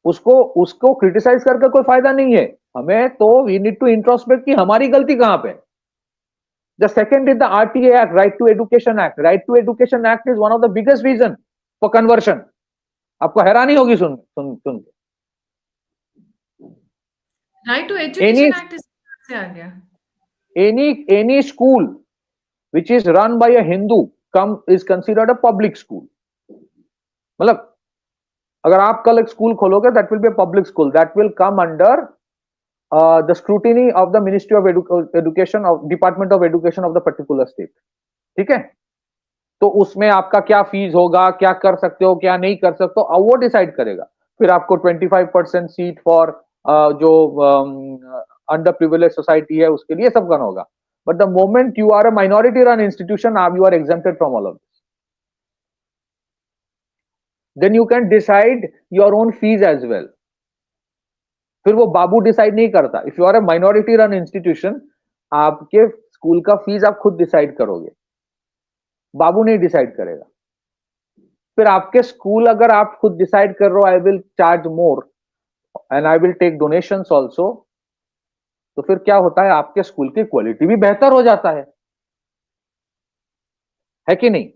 [SPEAKER 2] उसको उसको क्रिटिसाइज करके कोई फायदा नहीं है। हमें तो वी नीड टू इंट्रोस्पेक्ट कि हमारी गलती कहां पे है। The second is the RTA Act, Right to Education Act. Right to Education Act is one of the biggest reason for conversion. आपको हैरानी होगी सुन सुन सुन के।
[SPEAKER 1] Right to
[SPEAKER 2] Any
[SPEAKER 1] education act से आ गया।
[SPEAKER 2] any school which is run by a Hindu come is considered a public school. मतलब अगर आप कल एक स्कूल खोलोगे, that will be a public school, that will come under the scrutiny of the Ministry of Education, of Department of Education of the particular state. ठीक है? तो उसमें आपका क्या फीस होगा, क्या कर सकते हो, क्या नहीं कर सकते हो, वो डिसाइड करेगा। फिर आपको 25% सीट फॉर जो अंडर प्रिविलेज सोसाइटी है उसके लिए सब करना होगा। But the moment you are a minority run institution, आप you are exempted from all of this. Then you can decide your own fees as well. फिर वो बाबू डिसाइड नहीं करता। If you are a minority run institution, आपके school का fees आप खुद डिसाइड करोगे, बाबू नहीं डिसाइड करेगा। फिर आपके स्कूल अगर आप खुद डिसाइड कर रहे हो I will charge more and I will take donations also, तो फिर क्या होता है, आपके स्कूल की क्वालिटी भी बेहतर हो जाता है कि नहीं?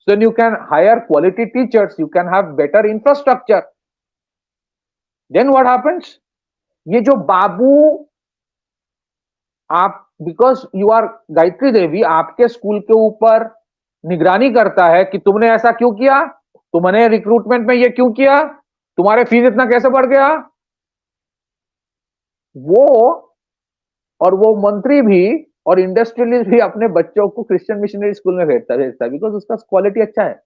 [SPEAKER 2] So you can hire quality teachers, you can have better infrastructure. Then what happens? ये जो बाबू आप, because you are Gayatri Devi, आपके स्कूल के ऊपर निगरानी करता है कि तुमने ऐसा क्यों किया, तुमने रिक्रूटमेंट में ये क्यों किया, तुम्हारे फीस इतना कैसे बढ़ गया। वो और वो मंत्री भी और इंडस्ट्रियलिस्ट भी अपने बच्चों को क्रिश्चियन मिशनरी स्कूल में भेजता है बिकॉज उसका क्वालिटी अच्छा है,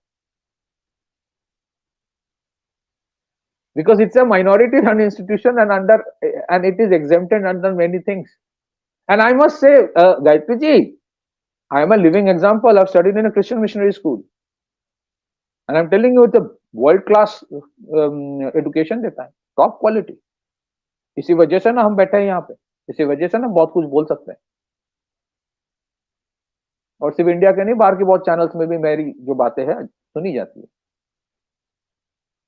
[SPEAKER 2] because it's a minority run institution and it is exempted under many things. And I must say, Gayatri ji, I am a living example. I've studied in a Christian missionary school, and I'm telling you, it's a world class education देता है, top quality. इसी वजह से ना हम बैठे हैं यहाँ पे, इसी वजह से ना बहुत कुछ बोल सकते हैं। और सिर्फ इंडिया के नहीं, बाहर के बहुत चैनल्स में भी मेरी जो बातें हैं सुनी जाती है।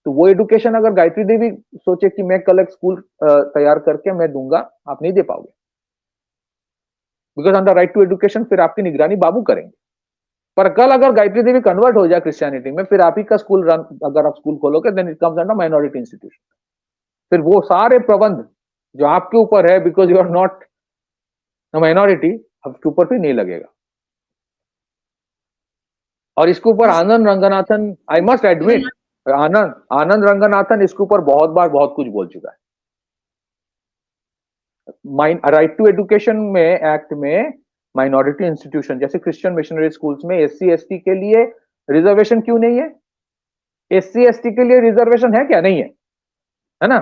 [SPEAKER 2] तो वो एडुकेशन अगर गायत्री देवी सोचे कि मैं कल एक स्कूल तैयार करके मैं दूंगा, आप नहीं दे पाओगे, because under right to education फिर आपकी निगरानी बाबू करेंगे। पर कल अगर गायत्री देवी कन्वर्ट हो जाए क्रिश्चियनिटी में, फिर आप ही का स्कूल रन, अगर आप स्कूल खोलोगे, then it comes under minority institution. फिर वो सारे प्रबंध जो आपके ऊपर है, because you are not minority, आपके ऊपर भी नहीं लगेगा। और इसके ऊपर Anand Ranganathan, I must admit, Anand Ranganathan इसके ऊपर बहुत बार बहुत कुछ बोल चुका है। राइट टू एजुकेशन में एक्ट में माइनॉरिटी इंस्टीट्यूशन जैसे क्रिश्चियन मिशनरी स्कूल्स में एससी एसटी के लिए रिजर्वेशन क्यों नहीं है? एससी एसटी के लिए रिजर्वेशन है क्या? नहीं है ना?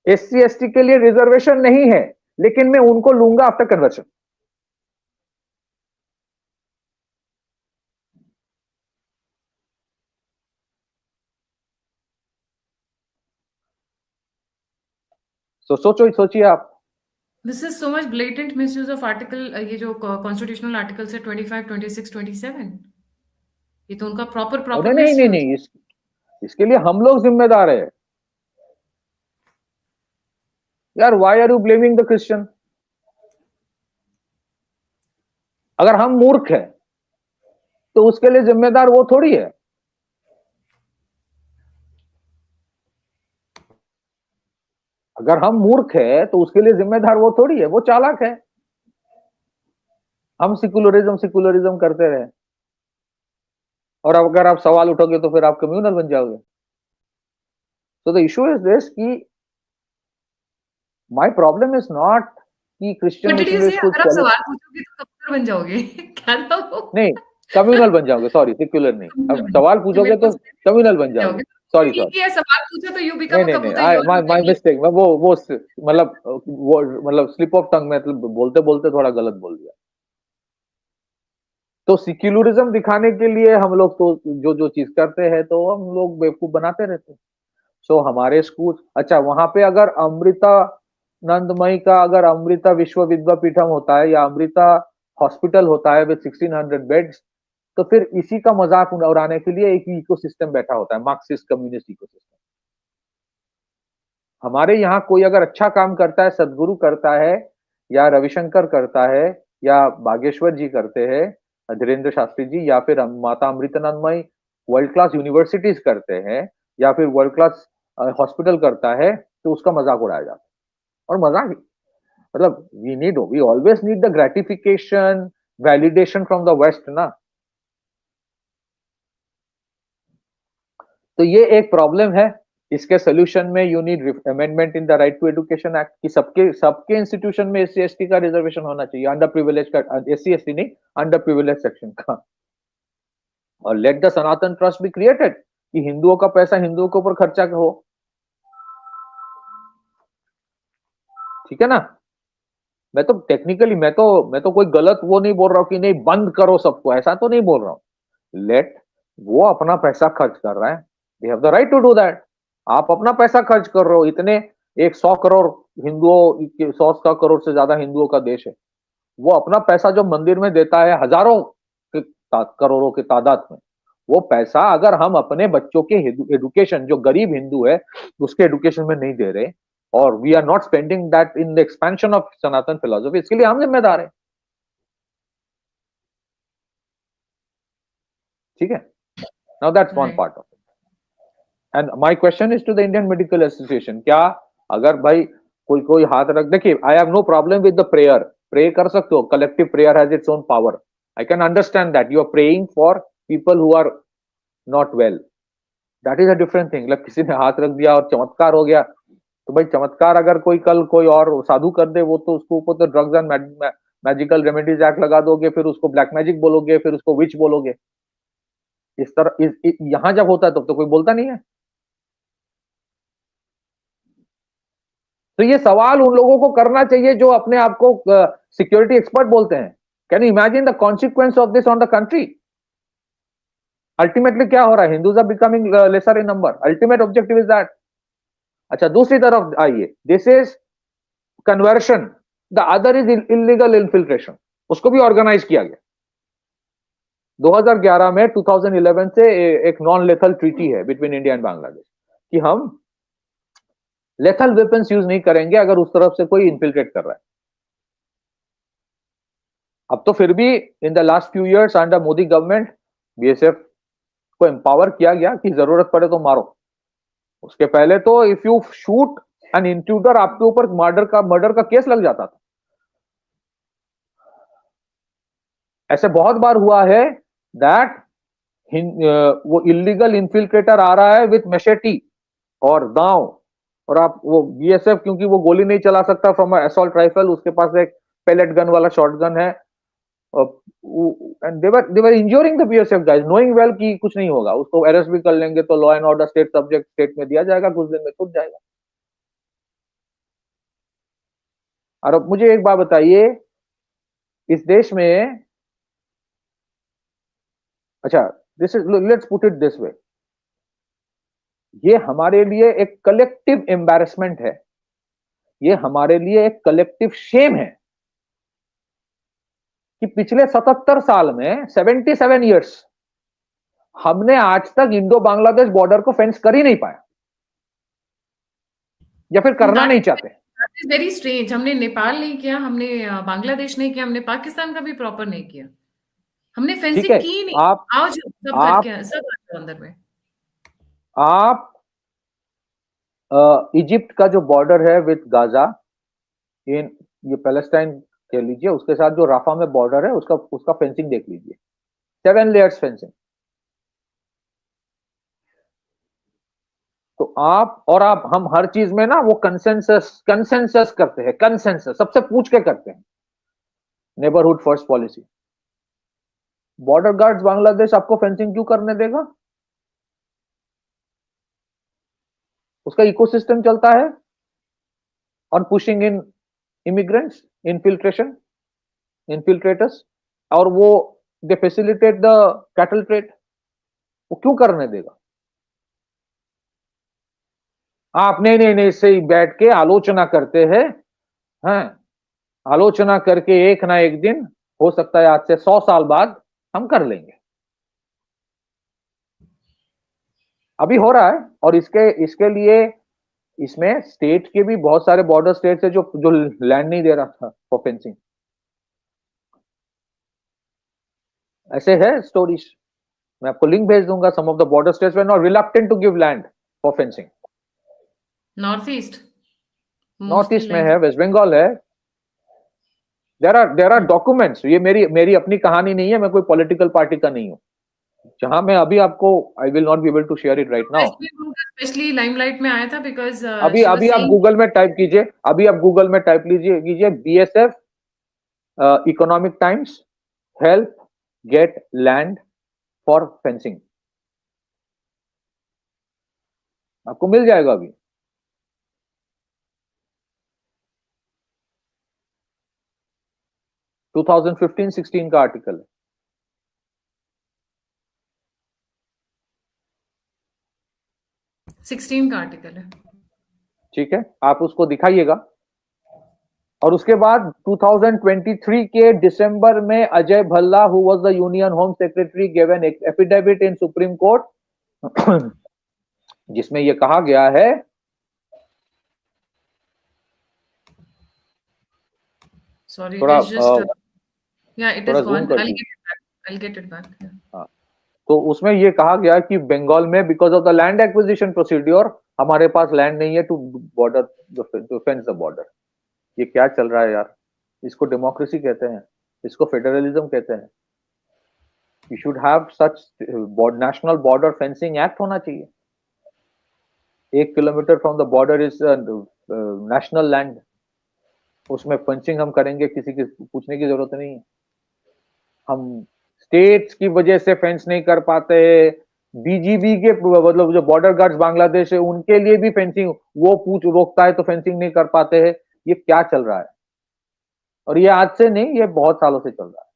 [SPEAKER 2] एससी एसटी के लिए रिजर्वेशन नहीं है, लेकिन मैं उनको लूंगा आफ्टर कन्वर्शन। सोचिए आप।
[SPEAKER 1] This is so much blatant misuse of article, ये जो कॉन्स्टिट्यूशनल आर्टिकल्स है 25, 26, 27, ये तो उनका प्रॉपर
[SPEAKER 2] अरे
[SPEAKER 1] प्रॉपर
[SPEAKER 2] नहीं नहीं
[SPEAKER 1] मिसयूज।
[SPEAKER 2] नहीं, इसके लिए हम लोग जिम्मेदार है यार। Why are you blaming the Christian? अगर हम मूर्ख हैं तो उसके लिए जिम्मेदार वो थोड़ी है। अगर हम मूर्ख है तो उसके लिए जिम्मेदार वो थोड़ी है, वो चालाक है। हम सिकुलरिज्म सिकुलरिज्म करते रहे, और अगर आप सवाल उठोगे तो फिर आप कम्युनल बन जाओगे। So the issue is this कि my problem is not कि Christian
[SPEAKER 1] what did you
[SPEAKER 2] missionary
[SPEAKER 1] से?
[SPEAKER 2] स्कूल
[SPEAKER 1] अगर आप
[SPEAKER 2] क्वालिटी,
[SPEAKER 1] सवाल पूछोगे तो कबूतर बन जाओगे। क्या था वो?
[SPEAKER 2] नहीं, कम्युनल बन जाओगे, सॉरी सिक्युलर नहीं,
[SPEAKER 1] कबूतर
[SPEAKER 2] अब
[SPEAKER 1] बन
[SPEAKER 2] सवाल
[SPEAKER 1] कि मेरे
[SPEAKER 2] पूछोगे
[SPEAKER 1] को
[SPEAKER 2] तो कम्युनल बन
[SPEAKER 1] जाओगे।
[SPEAKER 2] जाओगे। सॉरी
[SPEAKER 1] ठीक
[SPEAKER 2] सॉरी,
[SPEAKER 1] है, सवाल पूछा तो यू
[SPEAKER 2] नहीं
[SPEAKER 1] बिकम अ
[SPEAKER 2] नहीं नहीं,
[SPEAKER 1] कबूतर, you are
[SPEAKER 2] my
[SPEAKER 1] me.
[SPEAKER 2] Mistake, मैं वो मतलब वो मतलब स्लिप ऑफ टंग, मतलब बोलते बोलते थोड़ा गलत बोल दिया। तो सिक्युलरिज्म दिखाने के लिए हम लोग तो जो जो चीज करते हैं तो हम लोग बेवकूफ बनाते रहते हैं। सो हमारे स्कूल, अच्छा वहां पे अगर अमृता नंदमयी का अगर अमृता विश्व विद्यापीठम होता है या अमृता हॉस्पिटल होता है विद 1600 बेड्स, तो फिर इसी का मजाक उड़ाने के लिए एक इकोसिस्टम बैठा होता है, मार्क्सिस्ट कम्युनिस्ट इकोसिस्टम। हमारे यहाँ कोई अगर अच्छा काम करता है, सदगुरु करता है या रविशंकर करता है या बागेश्वर जी करते हैं, धीरेन्द्र शास्त्री जी, या फिर Mata Amritanandamayi world class universities करते हैं, या फिर वर्ल्ड क्लास हॉस्पिटल करता है, तो उसका मजाक उड़ाया जाता है। और मजाक मतलब we always need the gratification, validation from the west ना। तो ये एक प्रॉब्लम है। इसके सोल्यूशन में you need amendment in the right to education act कि सबके सबके इंस्टीट्यूशन में एससी एसटी का रिजर्वेशन होना चाहिए, अंडर प्रिविलेज का, एससी एसटी नहीं, अंडर प्रिविलेज सेक्शन का। और let the Sanatan trust be created कि हिंदुओं का पैसा हिंदुओं के ऊपर खर्चा हो। ठीक है ना। मैं तो टेक्निकली मैं तो कोई गलत वो नहीं बोल रहा हूं कि नहीं बंद करो सबको, ऐसा तो नहीं बोल रहा हूं। लेट, वो अपना पैसा खर्च कर रहा है, they have the right to do that. आप अपना पैसा खर्च कर रहे हो, इतने 100 करोड़ हिंदुओं, 100 करोड़ से ज्यादा हिंदुओं का देश है, वो अपना पैसा जो मंदिर में देता है हजारों के करोड़ों की तादाद में, वो पैसा अगर हम अपने बच्चों के एडुकेशन, जो गरीब हिंदू है उसके एडुकेशन में नहीं दे रहे, और we are not spending that in the expansion of Sanatan philosophy, इसके लिए हम जिम्मेदार है। ठीक है। Now that's one
[SPEAKER 1] right.
[SPEAKER 2] Part of it. And my question is to the Indian Medical Association, क्या अगर भाई कोई कोई हाथ रख, देखिए I have no problem with the prayer, pray कर सकते हो, collective prayer has its own power, I can understand that you are praying for people who are not well, that is a different thing. मतलब किसी ने हाथ रख दिया और चमत्कार हो गया, तो भाई चमत्कार अगर कोई कल कोई और साधु कर दे, वो तो उसको ऊपर तो drugs and magical remedies act लगा दोगे, फिर उसको ब्लैक मैजिक बोलोगे, फिर उसको विच बोलोगे। इस तरह यहां जब होता है तब तो कोई बोलता नहीं है। तो ये सवाल उन लोगों को करना चाहिए जो अपने आप को सिक्योरिटी एक्सपर्ट बोलते हैं। Can you imagine the consequence of this on the country? Ultimately क्या हो रहा है, Hindus are becoming lesser in number, ultimate objective is that. अच्छा दूसरी तरफ आइए, this is conversion, the other is illegal infiltration, उसको भी ऑर्गेनाइज किया गया 2011 में, 2011 से एक नॉन लेथल ट्रीटी है बिटवीन इंडिया एंड बांग्लादेश कि हम लेथल वेपन्स यूज नहीं करेंगे अगर उस तरफ से कोई इन्फिल्ट्रेट कर रहा है। अब तो फिर भी in the last few years under Modi government BSF को एम्पावर किया गया कि जरूरत पड़े तो मारो। उसके पहले तो if you shoot an intruder, आपके ऊपर मर्डर का केस लग जाता था। ऐसे बहुत बार हुआ है दैट वो इलीगल इन्फिल्ट्रेटर आ रहा है विथ मेशेटी और दांव, और आप वो बीएसएफ, क्योंकि वो गोली नहीं चला सकता फ्रॉम असॉल्ट राइफल, उसके पास एक पेलेट गन वाला शॉर्ट गन है, and they were injuring the BSF guys knowing well कि कुछ नहीं होगा, उसको अरेस्ट भी कर लेंगे तो law and order state subject state में दिया जाएगा, कुछ दिन में छूट जाएगा। और अब मुझे एक बात बताइए, इस देश में, अच्छा this is, let's put it this way, ये हमारे लिए एक कलेक्टिव एम्बैरेसमेंट है, ये हमारे लिए एक कलेक्टिव शेम है कि पिछले 77 साल में, 77 ईयर्स, हमने आज तक इंडो बांग्लादेश बॉर्डर को फेंस कर ही नहीं पाया, या फिर करना नहीं चाहते।
[SPEAKER 1] That is very strange. हमने नेपाल नहीं किया, हमने बांग्लादेश नहीं किया, हमने पाकिस्तान का भी प्रॉपर नहीं किया, हमने
[SPEAKER 2] ठीक
[SPEAKER 1] फेंसिंग
[SPEAKER 2] है।
[SPEAKER 1] की ही नहीं।
[SPEAKER 2] आप
[SPEAKER 1] आओ जो सब
[SPEAKER 2] आप
[SPEAKER 1] करके सब आ जाओ अंदर में।
[SPEAKER 2] आप इजिप्ट का जो बॉर्डर है विथ गाजा, इन ये पैलेस्टाइन कह लीजिए, उसके साथ जो राफा में बॉर्डर है उसका उसका फेंसिंग देख लीजिए, 7 लेयर्स फेंसिंग। तो आप हम हर चीज में ना वो कंसेंसस करते हैं, कंसेंसस सबसे पूछ के करते हैं, neighbourhood first policy. Border guards Bangladesh आपको फेंसिंग क्यों करने देगा? उसका इकोसिस्टम चलता है on pushing in immigrants, infiltration, infiltrators, और वो they facilitate the cattle trade. वो क्यों करने देगा? आप नहीं नहीं नहीं से बैठ के आलोचना करते हैं, आलोचना करके एक ना एक दिन, हो सकता है आज से 100 साल बाद, हम कर लेंगे। अभी हो रहा है, और इसके इसके लिए इसमें स्टेट के भी बहुत सारे बॉर्डर स्टेट्स है जो जो लैंड नहीं दे रहा था फॉर फेंसिंग। ऐसे है स्टोरीज, मैं आपको लिंक भेज दूंगा। Some of the border states were not reluctant to give land for fencing.
[SPEAKER 1] North east
[SPEAKER 2] north
[SPEAKER 1] mostly
[SPEAKER 2] east में
[SPEAKER 1] लाइक।
[SPEAKER 2] है, वेस्ट बंगाल है। There are documents. ये मेरी अपनी कहानी नहीं है, मैं कोई पॉलिटिकल पार्टी का नहीं हूं। जहां मैं अभी आपको, I will not be able to share it right now.
[SPEAKER 1] West Bengal specially limelight में आया था बिकॉज
[SPEAKER 2] अभी
[SPEAKER 1] शी वाज
[SPEAKER 2] अभी आप
[SPEAKER 1] सेइंग।
[SPEAKER 2] गूगल में टाइप कीजिए, अभी आप गूगल में टाइप कीजिए BSF economic times help gate land for fencing, आपको मिल जाएगा अभी। टू 2015-16 का आर्टिकल है।
[SPEAKER 1] 16 का आर्टिकल है।
[SPEAKER 2] ठीक है, आप उसको दिखाइएगा। और उसके बाद 2023 के दिसंबर में Ajay Bhalla, who was the union home secretary, give an affidavit in Supreme Court जिसमें यह कहा गया है,
[SPEAKER 1] सॉरी इट
[SPEAKER 2] थोड़ा
[SPEAKER 1] इज जस्ट या इट इज
[SPEAKER 2] थोड़ा जूम
[SPEAKER 1] गॉन।
[SPEAKER 2] कर
[SPEAKER 1] आई
[SPEAKER 2] दीजिए।
[SPEAKER 1] Get it back, I get it back.
[SPEAKER 2] हाँ, तो उसमें यह कहा गया कि बंगाल में because of the land acquisition procedure, हमारे पास लैंड नहीं है to border to fence the border. ये क्या चल रहा है यार? इसको डेमोक्रेसी कहते हैं, इसको फेडरलिज्म कहते हैं। You should have such national border fencing act होना चाहिए। 1 kilometre from the border is national land. उसमें पंचिंग हम करेंगे, किसी की पूछने की जरूरत नहीं है। हम स्टेट्स की वजह से फेंस नहीं कर पाते। बीजीबी के मतलब जो बॉर्डर गार्ड्स बांग्लादेश है उनके लिए भी फेंसिंग वो पूछ रोकता है तो फेंसिंग नहीं कर पाते हैं। ये क्या चल रहा है? और ये आज से नहीं, ये बहुत सालों से चल रहा है।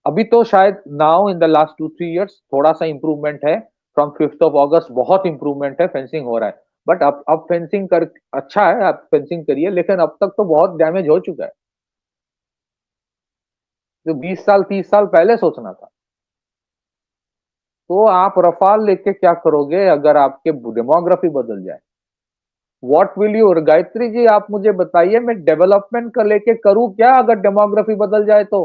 [SPEAKER 2] अभी तो शायद now in the last 2-3 years थोड़ा सा इंप्रूवमेंट है। फ्रॉम 5th of August बहुत इंप्रूवमेंट है, फेंसिंग हो रहा है। बट अब फेंसिंग कर अच्छा है, आप फेंसिंग करिए, लेकिन अब तक तो बहुत डैमेज हो चुका है जो 20 साल 30 साल पहले सोचना था। तो आप रफाल लेके क्या करोगे अगर आपके डेमोग्राफी बदल जाए? What will you? Gayatri ji आप मुझे बताइए, मैं डेवलपमेंट का लेके करूं क्या अगर डेमोग्राफी बदल जाए तो?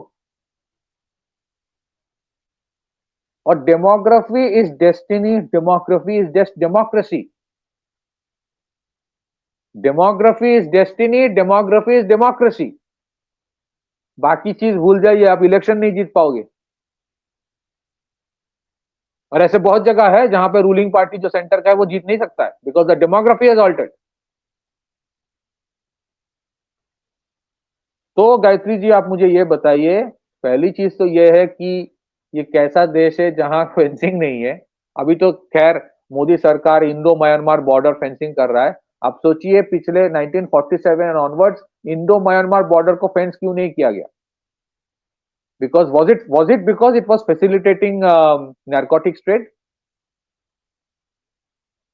[SPEAKER 2] और demography is destiny, demography is democracy. Demography is destiny, demography is democracy. बाकी चीज भूल जाइए, आप इलेक्शन नहीं जीत पाओगे। और ऐसे बहुत जगह है जहां पे रूलिंग पार्टी जो सेंटर का है वो जीत नहीं सकता है because the demography has altered. तो गायत्री जी आप मुझे ये बताइए, पहली चीज तो ये है कि ये कैसा देश है जहां फेंसिंग नहीं है? अभी तो खैर मोदी सरकार इंडो म्यांमार बॉर्डर फेंसिंग कर रहा है। आप सोचिए पिछले 1947 and onwards Indo Myanmar border को फेंस क्यों नहीं किया गया? Because was it because it was facilitating narcotics trade?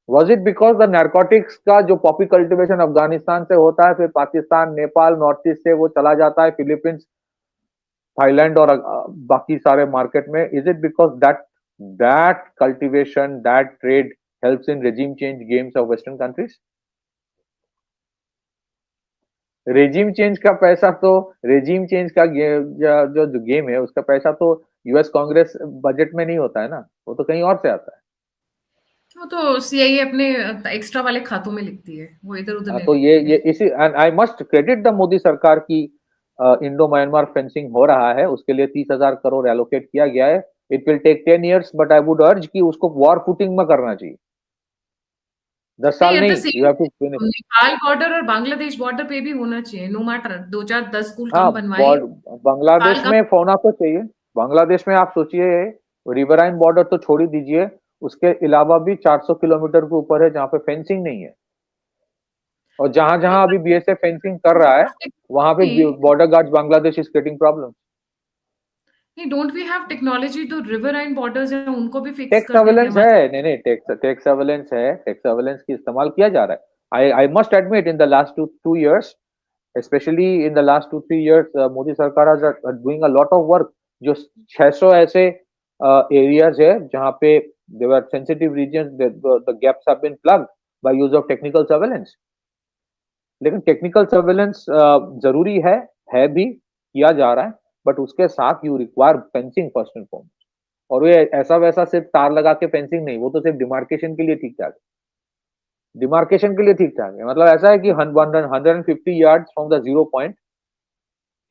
[SPEAKER 2] Was it because the narcotics का जो पॉपी कल्टीवेशन अफगानिस्तान से होता है, फिर पाकिस्तान, नेपाल, नॉर्थ ईस्ट से वो चला जाता है फिलीपींस, थाईलैंड और बाकी सारे मार्केट में? Is it because that cultivation, that trade helps in regime change games of western countries? Regime change का पैसा तो, रेजिम चेंज का जो गेम है उसका पैसा तो यूएस कांग्रेस बजट में नहीं होता है ना, वो तो कहीं और से आता है।
[SPEAKER 1] वो तो सीआईए अपने एक्स्ट्रा वाले खातों में लिखती है, वो इधर उधर
[SPEAKER 2] हाँ,
[SPEAKER 1] नहीं
[SPEAKER 2] तो
[SPEAKER 1] लिखती
[SPEAKER 2] ये
[SPEAKER 1] है।
[SPEAKER 2] इसी and I must credit the Modi सरकार की इंडो म्यांमार फेंसिंग हो रहा है, उसके लिए 30,000 करोड़ एलोकेट किया गया है। It will take 10 years, but I would urge कि उसको वॉर फुटिंग में करना चाहिए, 10 साल
[SPEAKER 1] नहीं, एट द
[SPEAKER 2] नहीं, you
[SPEAKER 1] same
[SPEAKER 2] have to finish.
[SPEAKER 1] Nepal border और बांग्लादेश बॉर्डर पे भी होना चाहिए, नो मैटर 2 4 10 स्कूल
[SPEAKER 2] हाँ,
[SPEAKER 1] कम बनवाइए, नेपाल
[SPEAKER 2] बांग्लादेश
[SPEAKER 1] का।
[SPEAKER 2] में होना तो चाहिए। बांग्लादेश में आप सोचिए, रिवराइन बॉर्डर तो छोड़ ही दीजिए, उसके अलावा भी 400 किलोमीटर के ऊपर है जहाँ पे फेंसिंग नहीं है। और जहां
[SPEAKER 1] नहीं,
[SPEAKER 2] जहां अभी बीएसएफ फेंसिंग कर रहा है, वहां पे border guards Bangladesh is getting problem.
[SPEAKER 1] Don't we have technology, तो रिवर एंड बॉर्डर्स हैं उनको भी फिक्स
[SPEAKER 2] टेक
[SPEAKER 1] कर देते हैं
[SPEAKER 2] सर्वेलेंस
[SPEAKER 1] हमारे।
[SPEAKER 2] है, नहीं नहीं, टेक सर्वेलेंस है, टेक सर्वेलेंस की इस्तेमाल किया जा रहा है। आई must admit in the last two years, especially in the last 2 3 years, Modi सरकार is doing a lot of work। जो 600 ऐसे एरियाज है जहां पे there were sensitive regions, the gaps have been plugged by use of technical surveillance। लेकिन technical surveillance जरूरी है भी, किया जा रहा है, बट उसके साथ you require fencing first and foremost. और ये ऐसा वैसा सिर्फ तार लगा के फेंसिंग नहीं, वो तो सिर्फ डिमार्केशन के लिए ठीक ठाक है, डिमार्केशन के लिए ठीक ठाक है। मतलब ऐसा है कि 150 yards from the zero point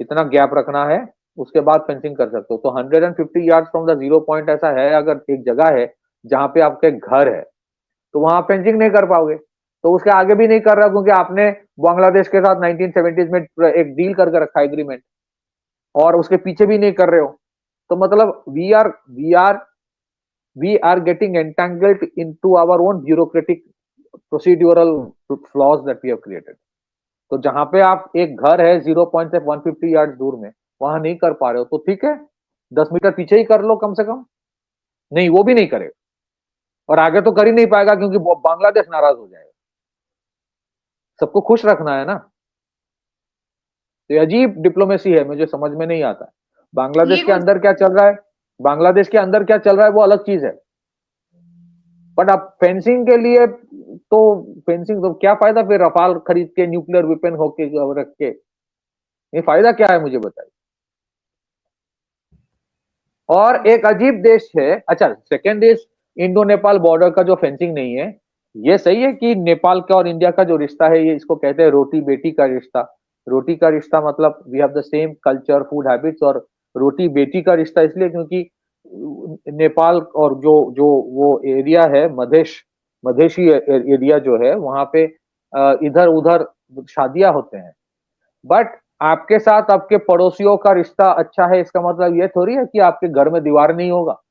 [SPEAKER 2] इतना गैप रखना है, उसके बाद फेंसिंग कर सकते हो। तो 150 yards from the zero point ऐसा है, अगर एक जगह है जहां पे आपके घर है, तो वहां फेंसिंग नहीं कर पाओगे। तो उसके आगे भी नहीं कर रहा, क्योंकि आपने बांग्लादेश के साथ 1970s में एक डील करके रखा है, एग्रीमेंट, और उसके पीछे भी नहीं कर रहे हो। तो मतलब we are getting entangled into our own bureaucratic procedural flaws that we have created. तो जहां पे आप एक घर है जीरो पॉइंट से 150 यार्ड दूर में, वहां नहीं कर पा रहे हो, तो ठीक है, 10 मीटर पीछे ही कर लो कम से कम। नहीं, वो भी नहीं करे, और आगे तो कर ही नहीं पाएगा, क्योंकि बांग्लादेश नाराज हो जाएगा। सबको खुश रखना है ना। तो ये अजीब डिप्लोमेसी है, मुझे समझ में नहीं आता।
[SPEAKER 1] ये
[SPEAKER 2] बांग्लादेश के
[SPEAKER 1] कौन
[SPEAKER 2] अंदर क्या चल रहा है, बांग्लादेश के अंदर क्या चल रहा है वो अलग चीज है, बट अब फेंसिंग के लिए तो, फेंसिंग तो क्या फायदा फिर रफाल खरीद के न्यूक्लियर वेपन होके रख के, ये फायदा क्या है मुझे बताइए। और एक अजीब देश है, अच्छा सेकेंड देश, इंडो नेपाल बॉर्डर का जो फेंसिंग नहीं है, ये सही है कि नेपाल का और इंडिया का जो रिश्ता है, ये इसको कहते हैं रोटी बेटी का रिश्ता। रोटी का रिश्ता मतलब we have the same culture, food habits. और रोटी बेटी का रिश्ता इसलिए क्योंकि नेपाल और जो जो वो एरिया है, मधेशी एरिया जो है, वहां पे इधर उधर शादियां होते हैं। बट आपके साथ आपके पड़ोसियों का रिश्ता अच्छा है, इसका मतलब ये थोड़ी है कि आपके घर में दीवार नहीं होगा।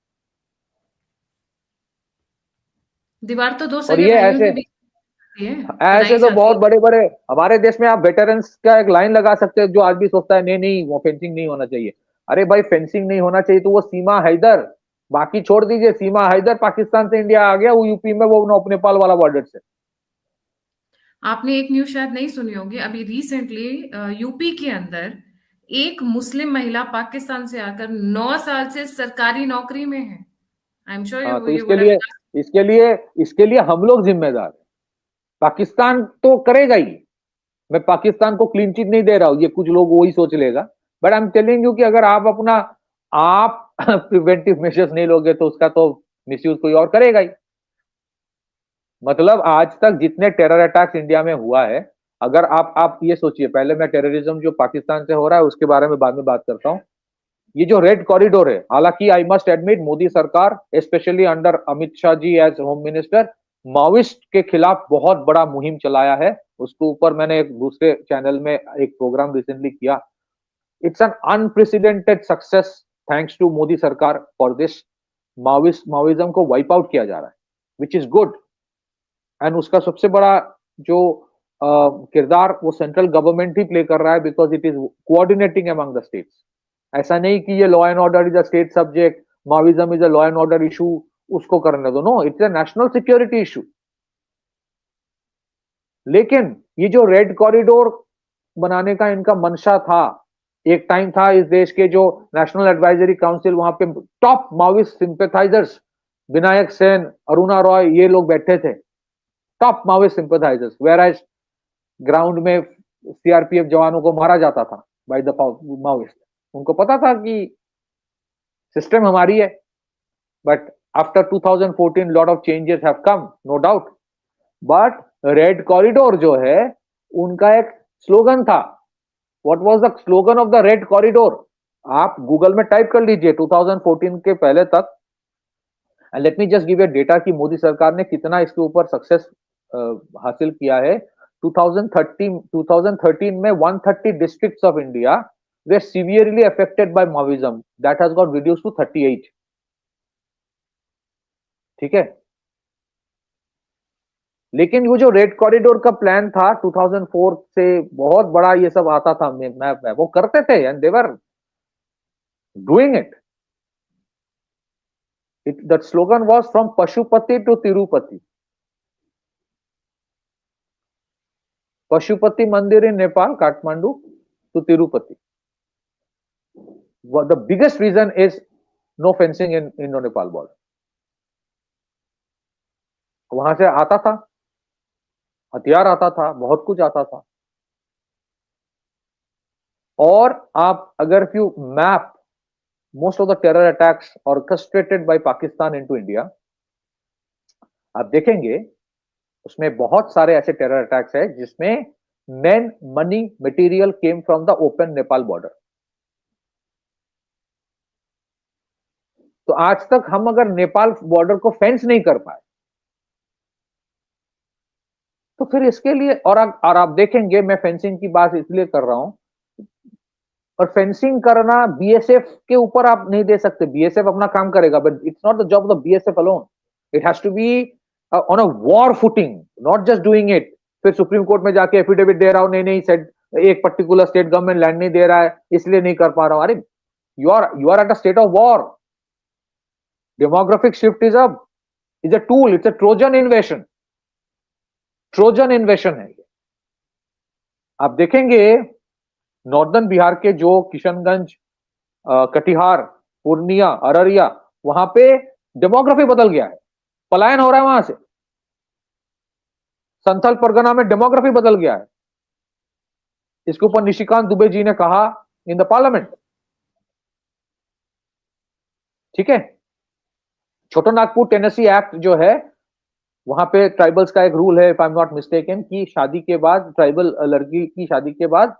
[SPEAKER 1] दीवार तो दो
[SPEAKER 2] और
[SPEAKER 1] सगे
[SPEAKER 2] ये
[SPEAKER 1] भाइयों
[SPEAKER 2] ऐसे
[SPEAKER 1] के बीच होती है,
[SPEAKER 2] ऐसे
[SPEAKER 1] बनाई
[SPEAKER 2] तो
[SPEAKER 1] जाती
[SPEAKER 2] बहुत
[SPEAKER 1] है।
[SPEAKER 2] बड़े बड़े, हमारे देश में आप वेटरन्स का एक लाइन लगा सकते हैं, जो आज भी सोचता है नहीं नहीं वो फेंसिंग नहीं होना चाहिए। अरे भाई, फेंसिंग नहीं होना चाहिए तो वो सीमा हैदर, बाकी छोड़ दीजिए, सीमा हैदर पाकिस्तान से इंडिया आ गया, वो यूपी में, वो नौ नेपाल वाला बॉर्डर से।
[SPEAKER 1] आपने एक न्यूज़ शायद नहीं सुनी होगी, अभी रिसेंटली यूपी के अंदर एक मुस्लिम महिला पाकिस्तान से आकर 9 साल से सरकारी नौकरी में है। आई एम श्योर
[SPEAKER 2] हाँ, तो
[SPEAKER 1] ये वुड हैव।
[SPEAKER 2] इसके लिए इसके लिए हम लोग जिम्मेदार हैं। पाकिस्तान तो करेगा ही, मैं पाकिस्तान को क्लीन चिट नहीं दे रहा हूं, ये कुछ लोग वही सोच लेगा। But I am telling you कि अगर आप अपना आप प्रिवेंटिव मेजर्स नहीं लोगे, तो उसका तो मिसयूज कोई और करेगा ही। मतलब आज तक जितने टेरर अटैक्स इंडिया में हुआ है, अगर आप ये सोचिए, पहले मैं टेररिज्म जो पाकिस्तान से हो रहा है उसके बारे में बाद में बात करता हूँ। ये जो रेड कॉरिडोर है, हालांकि आई मस्ट एडमिट मोदी सरकार specially under Amit Shah ji age home minister, Maoist के खिलाफ बहुत बड़ा मुहिम चलाया है। उसके ऊपर मैंने एक दूसरे चैनल में एक प्रोग्राम रिसेंटली किया। It's an unprecedented success, thanks to Modi सरकार फॉर दिस। माओइज्म को वाइप आउट किया जा रहा है, विच इज गुड। एंड उसका सबसे बड़ा जो किरदार वो सेंट्रल गवर्नमेंट ही प्ले कर रहा है, because it is coordinating among the states. ऐसा नहीं कि ये law and order is a state subject, Maoism is a law and order issue, उसको करने दो। No, it's a national security issue. लेकिन ये जो रेड कॉरिडोर बनाने का इनका मंशा था, एक टाइम था इस देश के जो नेशनल एडवाइजरी काउंसिल, वहां पे top Maoist sympathizers, Vinayak Sen, Aruna Roy, ये लोग बैठे थे, top Maoist sympathizers. Whereas ground में सीआरपीएफ जवानों को मारा जाता था बाय द माओइस्ट। उनको पता था कि सिस्टम हमारी है, but After 2014 lot of changes have come, no doubt, but red corridor जो है उनका एक स्लोगन था. What was the slogan of the red corridor? आप गूगल में टाइप कर लीजिए 2014 के पहले तक. And let me just give a data कि मोदी सरकार ने कितना इसके ऊपर सक्सेस हासिल किया है. 2013 में 130 districts of India were severely affected by Maoism. That has got reduced to 38. ठीक है. लेकिन वो जो रेड कॉरिडोर का प्लान था 2004 से बहुत बड़ा ये सब आता था मैप में, वो करते थे and they were doing it. That slogan was from Pashupati to Tirupati. Pashupati मंदिर in Nepal, Kathmandu to Tirupati. The biggest reason is no fencing in Indo-Nepal border. वहां से आता था, हथियार आता था, बहुत कुछ आता था. और आप अगर if you map most of the terror attacks orchestrated by Pakistan into India, आप देखेंगे उसमें बहुत सारे ऐसे टेरर अटैक्स है जिसमें men, money, material came from the open Nepal border. तो आज तक हम अगर नेपाल बॉर्डर को फेंस नहीं कर पाए तो फिर इसके लिए और आप देखेंगे, मैं फेंसिंग की बात इसलिए कर रहा हूं, और फेंसिंग करना बीएसएफ के ऊपर आप नहीं दे सकते. बीएसएफ अपना काम करेगा, but it's not the job of the BSF alone. It has to be on a war footing, not just doing it. फिर सुप्रीम कोर्ट में जाके एफिडेविट दे रहा हूं, नहीं सेट एक पर्टिकुलर स्टेट गवर्नमेंट लैंड नहीं दे रहा है इसलिए नहीं कर पा रहा हूं. अरे you are at a state of war. Demographic shift is a tool. It's a Trojan invasion. Trojan invasion है ये. आप देखेंगे नॉर्दर्न बिहार के जो किशनगंज, कटिहार, पूर्णिया, अररिया, वहां पे डेमोग्राफी बदल गया है. पलायन हो रहा है वहां से. संथल परगना में डेमोग्राफी बदल गया है. इसके ऊपर निशिकांत दुबे जी ने कहा इन द पार्लियामेंट. ठीक है. छोटा नागपुर टेनेसी एक्ट जो है, वहां पे ट्राइबल्स का एक रूल है, if I am not mistaken, कि शादी के बाद ट्राइबल लड़की की शादी के बाद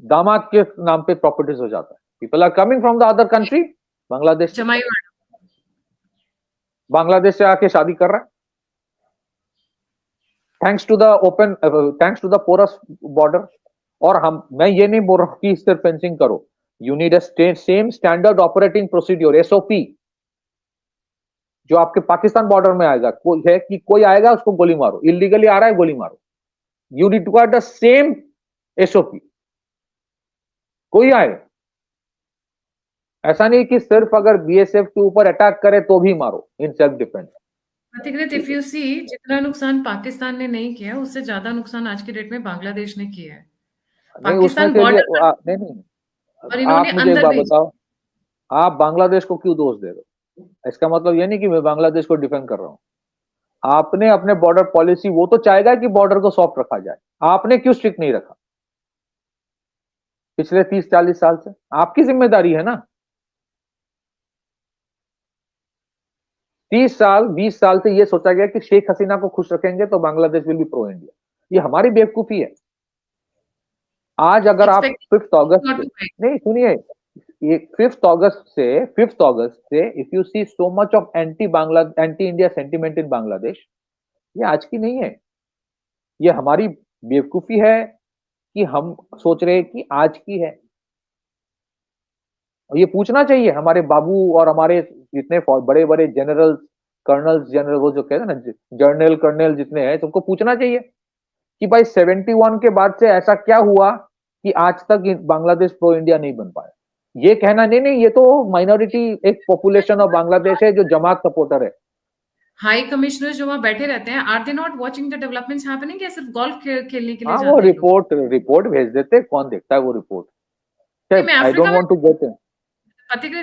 [SPEAKER 2] दामाद के नाम पे प्रॉपर्टीज हो जाता है. People are coming from the other country, Bangladesh से आके शादी कर रहा है. Thanks to the porous border. और मैं ये नहीं बोल रहा कि सिर्फ फेंसिंग करो. You need a same standard operating procedure, SOP, जो आपके पाकिस्तान बॉर्डर में आएगा. कोई है कि कोई आएगा उसको गोली मारो, इलीगली आ रहा है गोली मारो. You require the same SOP. कोई आए, ऐसा नहीं कि सिर्फ अगर बीएसएफ के ऊपर अटैक करे तो भी मारो in self defence.
[SPEAKER 1] If you see, जितना नुकसान पाकिस्तान ने नहीं किया उससे ज्यादा नुकसान आज के डेट में बांग्लादेश ने किया है. पाकिस्तान बॉर्डर
[SPEAKER 2] नहीं, आप मुझे एक बात बताओ, आप बांग्लादेश को क्यों दोष दे रहे हो? इसका मतलब ये नहीं कि मैं बांग्लादेश को डिफेंड कर रहा हूं. आपने अपने बॉर्डर पॉलिसी, वो तो चाहेगा कि बॉर्डर को सॉफ्ट रखा जाए. आपने क्यों स्ट्रिक्ट नहीं रखा पिछले 30-40 साल से? आपकी जिम्मेदारी है ना. 30 साल 20 साल से ये सोचा गया कि शेख हसीना को खुश रखेंगे तो Bangladesh will be pro India. ये हमारी बेवकूफी है. आज अगर आप 5 अगस्त, नहीं सुनिए, 5 अगस्त से if you see so much of anti India sentiment in Bangladesh, ये आज की नहीं है. ये हमारी बेवकूफी है कि हम सोच रहे हैं कि आज की है. और ये पूछना चाहिए हमारे बाबू और हमारे जितने बड़े बड़े जनरल, जनरल, वो जो कहते हैं ना, जर्नल कर्नल जितने हैं, सबको पूछना चाहिए कि भाई 71 के बाद से ऐसा क्या हुआ कि आज तक बांग्लादेश प्रो इंडिया नहीं बन पाया. ये कहना नहीं, ये तो माइनॉरिटी एक पॉपुलेशन ऑफ बांग्लादेश है जो जमात सपोर्टर है.
[SPEAKER 1] हाई कमिश्नर जो वहां बैठे रहते हैं, are they not watching the developments happening, या सिर्फ गोल्फ खेलने के लिए जाते हैं?
[SPEAKER 2] वो रिपोर्ट भेज देते. कौन देखता है वो report? I don't want to get
[SPEAKER 1] in.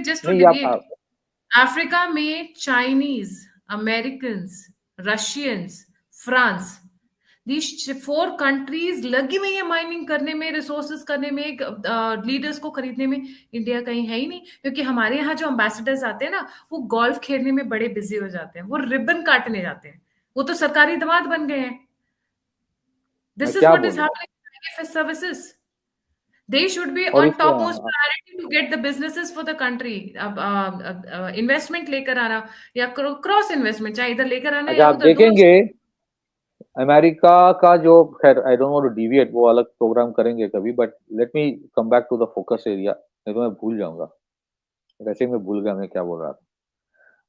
[SPEAKER 1] Just to debate, Africa में Chinese, Americans, Russians, France, these 4 countries लगी हुई है माइनिंग करने में, रिसोर्सेज करने में, लीडर्स को खरीदने में। इंडिया कहीं है ही नहीं, क्योंकि हमारे यहाँ जो एम्बेसडर्स आते हैं ना, वो गोल्फ खेलने में बड़े बिजी हो जाते हैं, वो रिबन काटने जाते हैं, वो तो सरकारी दामाद बन गए हैं।
[SPEAKER 2] मैं
[SPEAKER 1] दिस इज
[SPEAKER 2] क्या
[SPEAKER 1] व्हाट इज
[SPEAKER 2] बोलूं।
[SPEAKER 1] Happening in IFS services. They should be
[SPEAKER 2] और
[SPEAKER 1] on
[SPEAKER 2] इस
[SPEAKER 1] topmost priority to get the businesses for the country. अब इन्वेस्टमेंट लेकर आना या क्रॉस इन्वेस्टमेंट, चाहे इधर लेकर आना
[SPEAKER 2] अच्छा,
[SPEAKER 1] या
[SPEAKER 2] आप
[SPEAKER 1] उधर, दोनों
[SPEAKER 2] देखेंगे अमेरिका का जो, खैर I don't want to deviate, वो अलग प्रोग्राम करेंगे कभी, but let me come back to the focus area, नहीं तो मैं भूल जाऊंगा। वैसे ही मैं भूल गया मैं क्या बोल रहा था।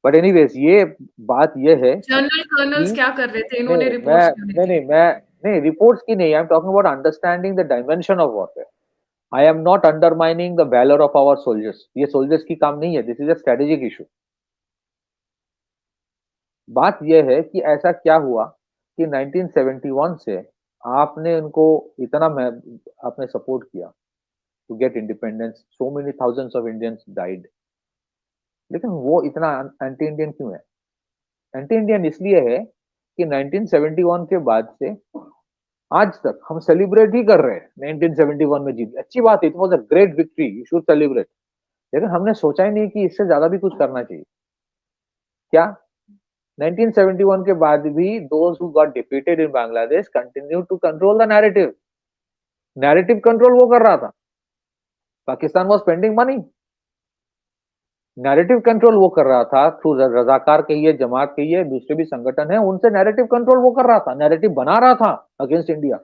[SPEAKER 2] बट एनीवेज, ये बात ये है
[SPEAKER 1] जनरल कर्नल्स
[SPEAKER 2] कि
[SPEAKER 1] क्या कर रहे थे,
[SPEAKER 2] नहीं
[SPEAKER 1] इन्होंने
[SPEAKER 2] मैं
[SPEAKER 1] रिपोर्ट्स क्यों नहीं
[SPEAKER 2] नहीं
[SPEAKER 1] दी?
[SPEAKER 2] नहीं मैं नहीं, रिपोर्ट्स की नहीं, I am talking about understanding the dimension of warfare. I am not undermining the valour of our soldiers, ये सोल्जर्स की काम नहीं है, this is a strategic issue. बात यह है कि ऐसा क्या हुआ कि 1971 से आपने उनको इतना आपने सपोर्ट किया to get independence, so many thousands of Indians died, लेकिन वो इतना एंटी इंडियन क्यों है? एंटी इंडियन इसलिए है कि 1971 के बाद से आज तक हम सेलिब्रेट ही कर रहे हैं। 1971 में जीत, अच्छी बात है, it was a great victory, you should celebrate, लेकिन हमने सोचा ही नहीं कि इससे ज्यादा भी कुछ करना चाहिए। क्या 1971 के बाद भी those who got defeated in Bangladesh continued to control the narrative, narrative control वो कर रहा था। Pakistan was spending money, narrative control वो कर रहा था थ्रू रजाकार कहिए, जमात कहिए, दूसरे भी संगठन है, उनसे नैरेटिव कंट्रोल वो कर रहा था, नैरेटिव बना रहा था अगेंस्ट इंडिया।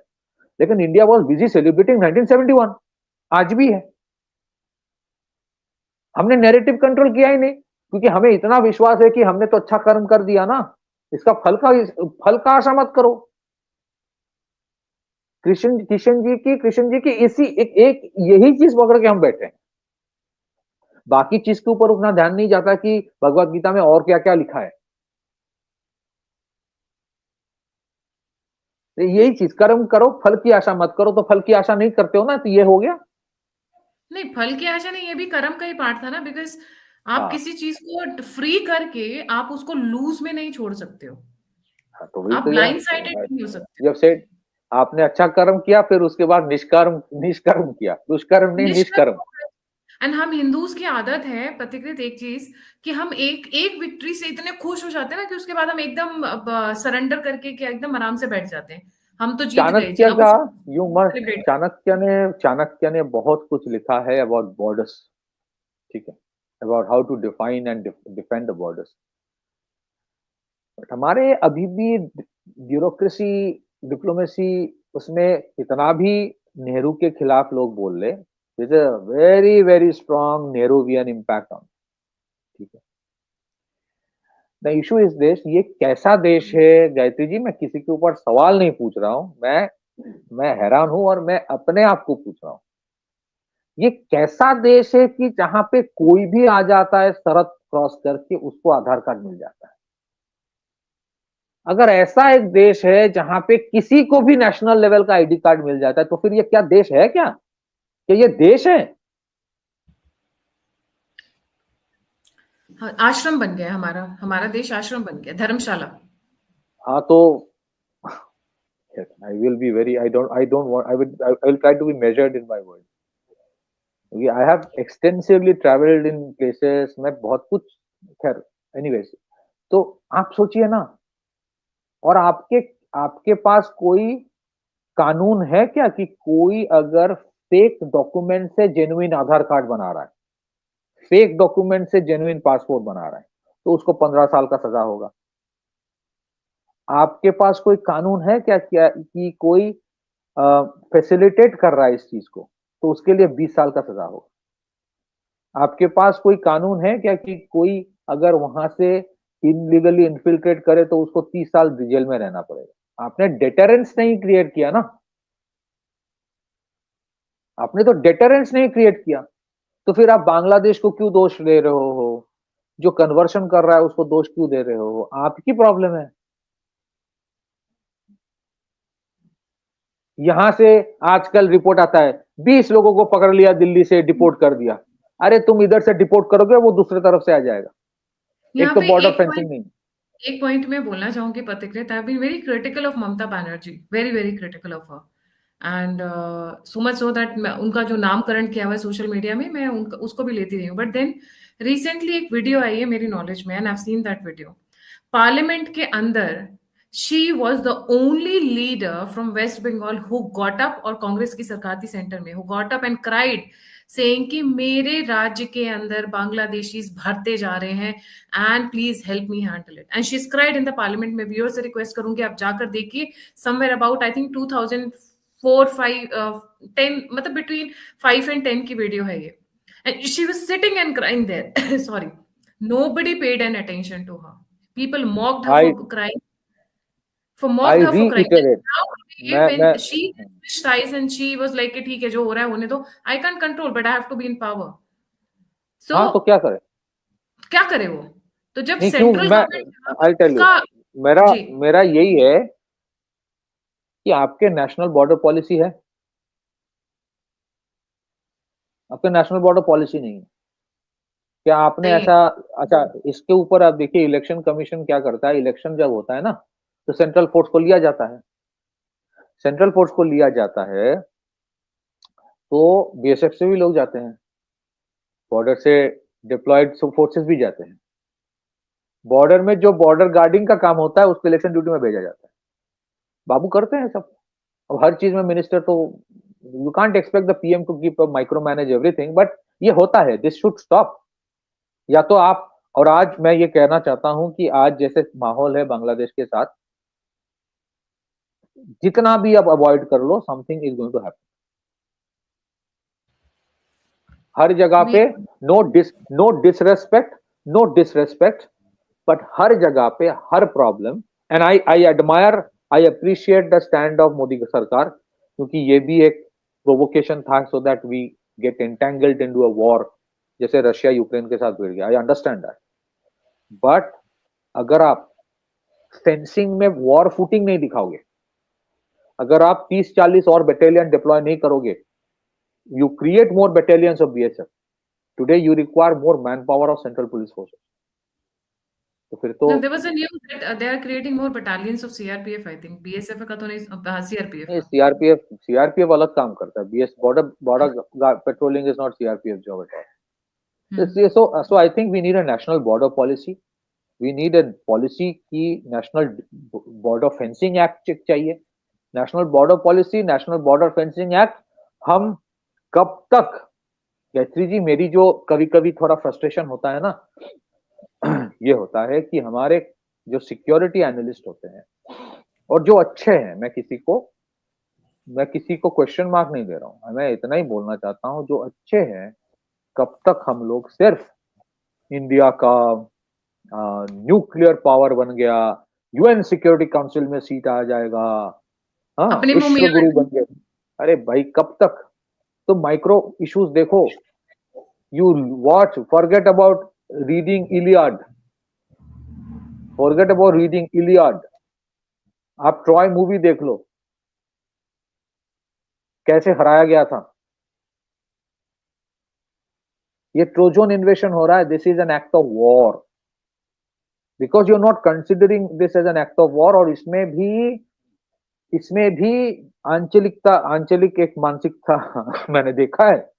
[SPEAKER 2] लेकिन इंडिया वाज बिजी सेलिब्रेटिंग 1971, आज भी है। हमने नैरेटिव कंट्रोल किया ही नहीं, क्योंकि हमें इतना विश्वास है कि हमने तो अच्छा कर्म कर दिया ना, इसका फल का आशा मत करो। कृष्ण जी की इसी एक यही चीज पकड़ के हम बैठे हैं। बाकी चीज के ऊपर उतना ध्यान नहीं जाता कि भगवत गीता में और क्या क्या लिखा है। तो यही चीज, कर्म करो फल की आशा मत करो, तो फल की आशा नहीं करते हो ना, तो ये हो गया।
[SPEAKER 1] नहीं, फल की आशा नहीं, ये भी कर्म का ही पार्ट था ना, बिकॉज आप
[SPEAKER 2] हाँ
[SPEAKER 1] किसी चीज को फ्री करके आप उसको लूज में नहीं छोड़ सकते हो।
[SPEAKER 2] हाँ, तो वही
[SPEAKER 1] आप
[SPEAKER 2] तो
[SPEAKER 1] ब्लाइंड साइडेड नहीं हो सकते।
[SPEAKER 2] जब से आपने अच्छा कर्म किया, फिर उसके बाद निष्कर्म निष्कर्म किया, दुष्कर्म नहीं, निष्कर्म।
[SPEAKER 1] निष्कर्म। एंड हम हिंदूज की आदत है प्रतिकृत एक चीज, कि हम एक एक विक्ट्री से इतने खुश हो जाते हैं ना, कि उसके बाद हम एकदम सरेंडर करके क्या एकदम आराम से बैठ जाते हैं, हम तो जीत गए जी,
[SPEAKER 2] चाणक्य
[SPEAKER 1] अब
[SPEAKER 2] का,
[SPEAKER 1] उसको
[SPEAKER 2] यू मस्ट,
[SPEAKER 1] सेलिब्रेट।
[SPEAKER 2] चाणक्य ने बहुत कुछ लिखा है अबाउट बॉर्डर्स, ठीक है, about how to define and defend the borders. But हमारे अभी भी ब्यूरोक्रेसी, डिप्लोमेसी, उसमें इतना भी नेहरू के खिलाफ लोग बोल रहे, is a very very strong Nehruvian impact on, ठीक है। द इशू इज दिस, ये कैसा देश है गायत्री जी? मैं किसी के ऊपर सवाल नहीं पूछ रहा हूं, मैं हैरान हूं और मैं अपने आप को पूछ रहा हूं, ये कैसा देश है कि जहां पे कोई भी आ जाता है सरहद क्रॉस करके, उसको आधार कार्ड मिल जाता है? अगर ऐसा एक देश है जहां पे किसी को भी नेशनल लेवल का आईडी कार्ड मिल जाता है, तो फिर ये क्या देश है? क्या ये देश है?
[SPEAKER 1] हाँ, आश्रम बन गया हमारा, हमारा देश आश्रम बन गया, धर्मशाला।
[SPEAKER 2] हाँ तो I will be very, I don't want, I will try to be measured in my words. I have extensively traveled in places, मैं बहुत कुछ, खैर anyways, तो आप सोचिए ना, और आपके आपके पास कोई कानून है क्या कि कोई अगर फेक डॉक्यूमेंट से जेन्युइन आधार कार्ड बना रहा है, फेक डॉक्यूमेंट से जेन्युइन पासपोर्ट बना रहा है, तो उसको 15 साल का सजा होगा? आपके पास कोई कानून है क्या क्या कि कोई फैसिलिटेट कर रहा है इस चीज को, तो उसके लिए 20 साल का सजा होगा? आपके पास कोई कानून है क्या कि कोई अगर वहां से इनलीगली इन्फिल्ट्रेट करे तो उसको 30 साल जेल में रहना पड़ेगा? आपने डेटरेंस नहीं क्रिएट किया ना, आपने तो डेटरेंस नहीं क्रिएट किया, तो फिर आप बांग्लादेश को क्यों दोष दे रहे हो? जो कन्वर्शन कर रहा है उसको दोष क्यों दे रहे हो? आपकी प्रॉब्लम है। यहां से आजकल रिपोर्ट आता है 20 लोगों को पकड़ लिया, दिल्ली से डिपोर्ट कर दिया। अरे तुम इधर से डिपोर्ट करोगे, वो दूसरी तरफ से आ जाएगा। एक
[SPEAKER 1] यहाँ
[SPEAKER 2] तो
[SPEAKER 1] पे
[SPEAKER 2] बॉर्डर
[SPEAKER 1] एक
[SPEAKER 2] फेंसिंग
[SPEAKER 1] पॉइंट,
[SPEAKER 2] नहीं।
[SPEAKER 1] एक पॉइंट में बोलना चाहूंगी प्रतिक्रिया, I been very critical of Mamata Banerjee, very very critical of her, and so much so that उनका जो नामकरण किया हुआ है सोशल मीडिया में, मैं उनका उसको भी लेती रही हूँ, बट देन रिसेंटली एक वीडियो आई है मेरी नॉलेज में, and I have seen that video. Parliament के अंदर she was the only leader from West Bengal who got up, और कांग्रेस की सरकार थी सेंटर में, who got up and cried saying कि मेरे राज्य के अंदर बांग्लादेशीज भरते जा रहे हैं and please help me handle it, and she cried in the parliament में। व्यूअर से रिक्वेस्ट करूंगी आप जाकर देखिए, समवेयर अबाउट आई थिंक 2004 5 10, मतलब बिटवीन 5 and 10 की वीडियो है ये, and she was sitting and crying there sorry, nobody paid an attention to her, people mocked her
[SPEAKER 2] I
[SPEAKER 1] for crying, for mocked
[SPEAKER 2] I
[SPEAKER 1] her for crying, and
[SPEAKER 2] reiterate,
[SPEAKER 1] now today
[SPEAKER 2] मैं
[SPEAKER 1] when she switched sides and she was like कि ठीक है जो हो रहा है होने दो, I can't control but I have to be in power,
[SPEAKER 2] हाँ तो
[SPEAKER 1] so
[SPEAKER 2] क्या करें?
[SPEAKER 1] क्या करे वो? तो जब
[SPEAKER 2] नहीं क्यों,
[SPEAKER 1] सेंट्रल
[SPEAKER 2] मैं
[SPEAKER 1] गवर्नमेंट यहाँ पे
[SPEAKER 2] आई टेल यू,
[SPEAKER 1] उसका,
[SPEAKER 2] मेरा
[SPEAKER 1] जी
[SPEAKER 2] मेरा यही है कि आपके नेशनल बॉर्डर पॉलिसी है, आपके नेशनल बॉर्डर पॉलिसी नहीं है। क्या आपने
[SPEAKER 1] नहीं,
[SPEAKER 2] ऐसा, अच्छा इसके ऊपर आप देखिए इलेक्शन कमीशन क्या करता है, इलेक्शन जब होता है ना तो सेंट्रल फोर्स को लिया जाता है, सेंट्रल फोर्स को लिया जाता है तो बीएसएफ से भी लोग जाते हैं, बॉर्डर से डिप्लॉयड फोर्सेस भी जाते हैं, बॉर्डर में जो बॉर्डर गार्डिंग का काम होता है उसको इलेक्शन ड्यूटी में भेजा जाता है, बाबू करते हैं सब। अब हर चीज में मिनिस्टर तो, you can't expect the PM to keep micro manage everything, but ये होता है, दिस शुड स्टॉप। या तो आप, और आज मैं ये कहना चाहता हूं कि आज जैसे माहौल है बांग्लादेश के साथ, जितना भी अब अवॉइड कर लो something is going to happen. हर जगह
[SPEAKER 1] मे
[SPEAKER 2] पे no disrespect, no disrespect, but हर जगह पे हर problem, and I admire, I appreciate the stand of Modi सरकार, क्योंकि ये भी एक प्रोवोकेशन था so that we get entangled into a war, जैसे रशिया यूक्रेन के साथ भिड़ गया, आई अंडरस्टैंड दैट। बट अगर आप फेंसिंग में वॉर फुटिंग नहीं दिखाओगे, अगर आप 30-40 और बटालियन डिप्लॉय नहीं करोगे, you create more battalions of BSF. Today you require more manpower of Central Police Forces. तो फिर तो,
[SPEAKER 1] no, there was a news that they are creating more battalions of CRPF, I think BSF का तो नहीं, CRPF का।
[SPEAKER 2] CRPF अलग काम करता है, BS border border patrolling is not CRPF job at
[SPEAKER 1] hmm.
[SPEAKER 2] All. So I think we need a national border policy, we need a policy की national border fencing act चाहिए, national border policy, national border fencing act. हम कब तक, गायत्री जी मेरी जो कभी कभी थोड़ा फ्रस्ट्रेशन होता है ना ये होता है कि हमारे जो सिक्योरिटी एनालिस्ट होते हैं और जो अच्छे हैं, मैं किसी को क्वेश्चन मार्क नहीं दे रहा हूं, मैं इतना ही बोलना चाहता हूं, जो अच्छे हैं, कब तक हम लोग सिर्फ इंडिया का न्यूक्लियर पावर बन गया, यूएन सिक्योरिटी काउंसिल में सीट आ जाएगा, हाँ
[SPEAKER 1] अपने मुंह
[SPEAKER 2] विश्व
[SPEAKER 1] मियाँ।
[SPEAKER 2] गुरु बन गए। अरे भाई कब तक? तो माइक्रो इश्यूज देखो, you watch, forget about reading Iliad, forget about reading Iliad, आप ट्रॉय मूवी देख लो, कैसे हराया गया था। ये ट्रोजन इन्वेशन हो रहा है, this is an act of war, because you are not considering this as an act of war. और इसमें भी आंचलिकता, आंचलिक एक मानसिकता मैंने देखा है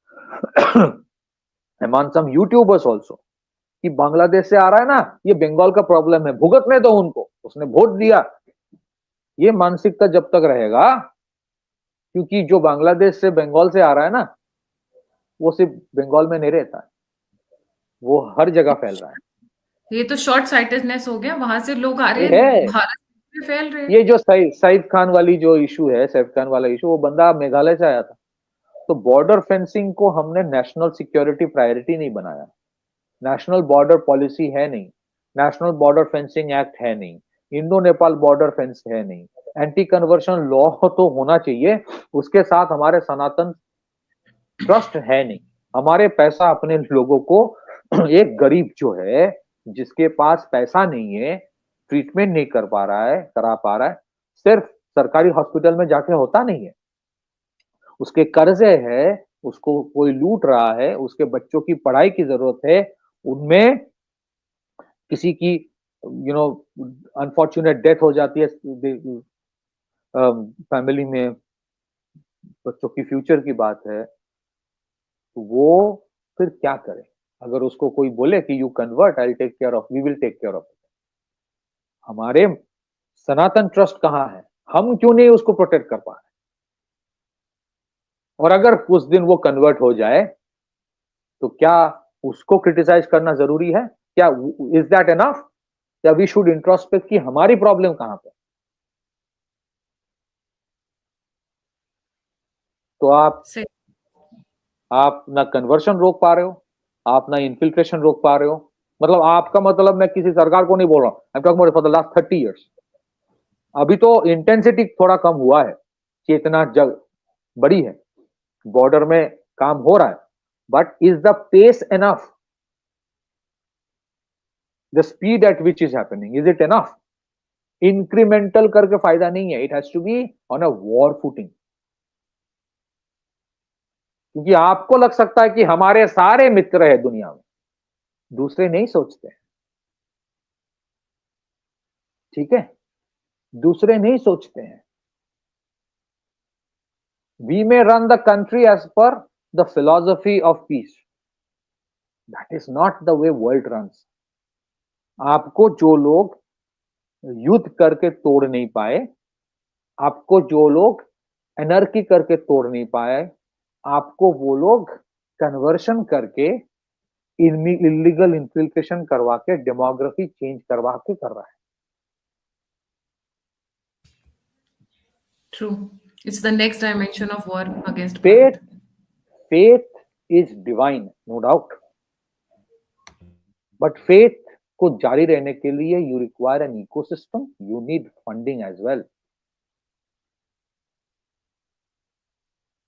[SPEAKER 2] among some यूट्यूबर्स ऑल्सो, कि बांग्लादेश से आ रहा है ना, ये बंगाल का प्रॉब्लम है, भुगतने दो उनको, उसने वोट दिया। ये मानसिकता जब तक रहेगा, क्योंकि जो बांग्लादेश से बंगाल से आ रहा है ना, वो सिर्फ बंगाल में नहीं रहता है, वो हर जगह फैल रहा है।
[SPEAKER 1] ये तो शॉर्ट साइटेडनेस हो गया, वहां से लोग आ रहे
[SPEAKER 2] ये
[SPEAKER 1] हैं
[SPEAKER 2] है,
[SPEAKER 1] भारत में फैल रहे हैं।
[SPEAKER 2] ये जो सईद खान वाली जो इशू है, सईद खान वाला इशू, वो बंदा मेघालय से आया था। तो बॉर्डर फेंसिंग को हमने नेशनल सिक्योरिटी प्रायोरिटी नहीं बनाया, नेशनल बॉर्डर पॉलिसी है नहीं, नेशनल बॉर्डर फेंसिंग एक्ट है नहीं, इंडो नेपाल बॉर्डर फेंस है नहीं, एंटी कन्वर्शन लॉ तो होना चाहिए, उसके साथ हमारे सनातन ट्रस्ट है नहीं, हमारे पैसा अपने लोगों को एक गरीब जो है, जिसके पास पैसा नहीं है, ट्रीटमेंट नहीं कर पा रहा है, करा पा रहा है, सिर्फ सरकारी हॉस्पिटल में जाके होता नहीं है, उसके कर्जे है, उसको कोई लूट रहा है, उसके बच्चों की पढ़ाई की जरूरत है, उनमें किसी की यू नो अनफॉर्चुनेट डेथ हो जाती है फैमिली में, बच्चों की फ्यूचर की बात है, तो वो फिर क्या करे? अगर उसको कोई बोले कि you convert, I take care of, we will take care of, हमारे सनातन ट्रस्ट कहाँ है? हम क्यों नहीं उसको प्रोटेक्ट कर पा रहे? और अगर उस दिन वो कन्वर्ट हो जाए तो क्या उसको क्रिटिसाइज करना जरूरी है? क्या इज दैट एनफ? या वी शुड इंट्रोस्पेक्ट कि हमारी प्रॉब्लम कहां पे? तो
[SPEAKER 1] सही।
[SPEAKER 2] आप ना कन्वर्शन रोक पा रहे हो, आप ना इन्फिल्ट्रेशन रोक पा रहे हो। मतलब आपका मतलब, मैं किसी सरकार को नहीं बोल रहा हूं, आई am talking about for the last 30 years. अभी तो इंटेंसिटी थोड़ा कम हुआ है, चेतना जग बड़ी है, बॉर्डर में काम हो रहा है, but is the pace enough? The speed at which is happening, is it enough? Incremental करके फायदा नहीं है, it has to be on a war footing. क्योंकि आपको लग सकता है कि हमारे सारे मित्र है दुनिया में, दूसरे नहीं सोचते, ठीक है? दूसरे नहीं सोचते हैं। We may run the country as per the philosophy of peace, that is not the way world runs. आपको जो लोग युद्ध करके तोड़ नहीं पाए, आपको जो लोग एनर्की करके तोड़ नहीं पाए, आपको वो लोग कन्वर्शन करके इलीगल इन्फिल्ट्रेशन करवा के डेमोग्राफी चेंज करवा के कर रहा है।
[SPEAKER 1] True. It's the next dimension of war against
[SPEAKER 2] faith
[SPEAKER 1] Bharat.
[SPEAKER 2] Faith is divine, no doubt, but faith को जारी रहने के लिए you require an ecosystem, you need funding as well.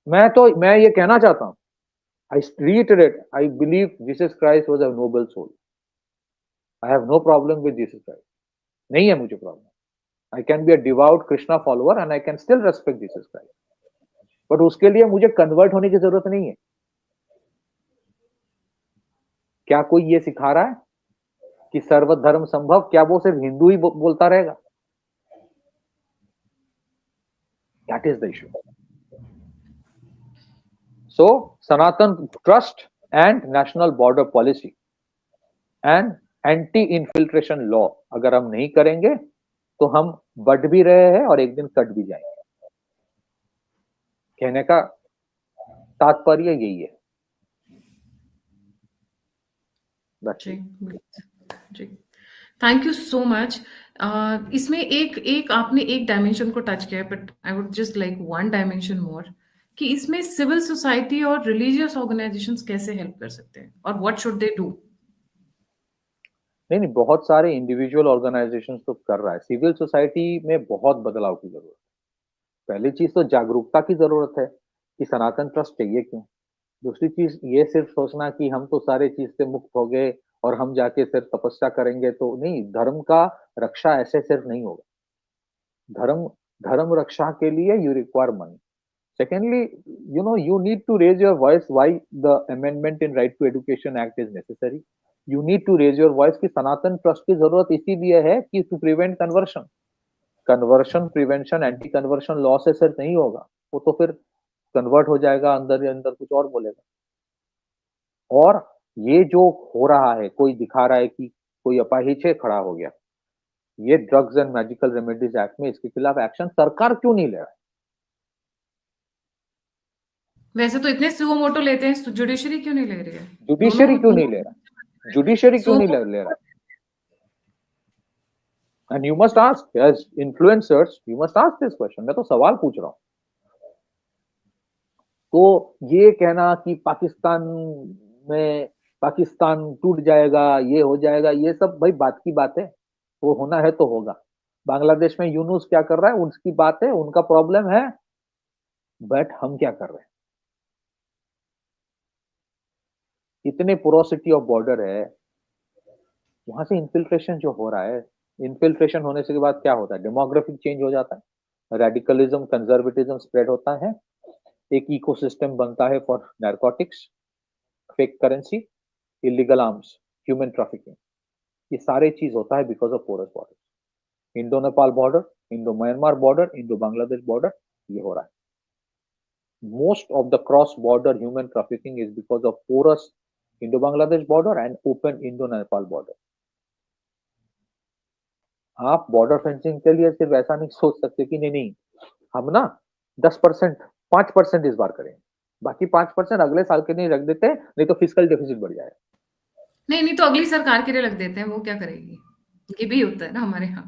[SPEAKER 2] मैं ये कहना चाहता हूं, I reiterate, I believe Jesus Christ was a noble soul. I have no problem with Jesus Christ. नहीं है मुझे problem. I can be a devout Krishna follower and I can still respect Jesus Christ. But उसके लिए मुझे convert होने की जरूरत नहीं है। क्या कोई ये सिखा रहा है कि सर्वधर्म संभव? क्या वो सिर्फ हिंदू ही बोलता रहेगा? That is the issue. So, Sanatan Trust and National Border Policy and Anti-Infiltration Law अगर हम नहीं करेंगे तो हम बढ़ भी रहे हैं और एक दिन कट भी जाएंगे। कहने का तात्पर्य यही है।
[SPEAKER 1] जी जी, थैंक यू सो मच। इसमें एक एक आपने एक डायमेंशन को टच किया, but I would just like one dimension more, कि इसमें सिविल सोसाइटी और रिलीजियस ऑर्गेनाइजेशंस कैसे हेल्प कर सकते हैं और व्हाट शुड दे डू?
[SPEAKER 2] नहीं, बहुत सारे इंडिविजुअल ऑर्गेनाइजेशंस तो कर रहा है। सिविल सोसाइटी में बहुत बदलाव की जरूरत है। पहली चीज तो जागरूकता की जरूरत है कि सनातन ट्रस्ट चाहिए क्यों। दूसरी चीज ये सिर्फ सोचना कि हम तो सारे चीज से मुक्त हो गए और हम जाके सिर्फ तपस्या करेंगे तो नहीं। धर्म का रक्षा ऐसे सिर्फ नहीं होगा। धर्म धर्म रक्षा के लिए you require money. Secondly, you need to raise your voice why the amendment in Right to Education Act is necessary. You need to raise your voice कि सनातन ट्रस्ट की जरूरत इसीलिए है कि to prevent conversion. Conversion prevention anti conversion law से सिर्फ नहीं होगा, वो तो फिर कन्वर्ट हो जाएगा, अंदर ही अंदर कुछ और बोलेगा। और ये जो हो रहा है, कोई दिखा रहा है कि कोई अपाहिज खड़ा हो गया, ये drugs and magical remedies act में इसके खिलाफ एक्शन सरकार क्यों नहीं ले रहा है?
[SPEAKER 1] वैसे तो इतने सुओ मोटो लेते हैं, जुडिशरी क्यों नहीं ले रही है?
[SPEAKER 2] जुडिशरी क्यों नहीं ले रहा? जुडिशरी क्यों
[SPEAKER 1] सुओ
[SPEAKER 2] नहीं ले रहा? And you must ask, as influencers, you must ask this question. मैं तो सवाल पूछ रहा हूँ। तो ये कहना कि पाकिस्तान टूट जाएगा, ये हो जाएगा, ये सब भाई बात की बात है। वो होना है तो होगा। बांग्लादेश में यूनुस क्या कर रहा है उनकी बात है, उनका प्रॉब्लम है, बट हम क्या कर रहे हैं? इतने पोरोसिटी ऑफ बॉर्डर है, वहां से इन्फिल्ट्रेशन जो हो रहा है, इन्फिल्ट्रेशन होने से के बाद क्या होता है? डेमोग्राफिक चेंज हो जाता है, रेडिकलिज्म कंजर्वेटिज्म स्प्रेड होता है, एक इकोसिस्टम बनता है for narcotics, fake currency, illegal arms, human trafficking. ये सारे चीज होता है because of porous border. Indo Nepal border, Indo Myanmar border, Indo Bangladesh border, ये हो रहा है। Most of the cross-border human trafficking is because of porous Indo-Bangladesh border and open Indo-Nepal border. आप बॉर्डर फेंसिंग के लिए सिर्फ ऐसा नहीं सोच सकते कि नहीं नहीं हम ना 10%, 5% इस बार करें, बाकी 5% अगले साल के लिए रख देते हैं, नहीं तो फिजिकल डेफिसिट बढ़ जाएगा।
[SPEAKER 1] नहीं नहीं, तो अगली सरकार के लिए रख देते हैं, वो क्या करेगी? ये भी होता है ना हमारे यहाँ।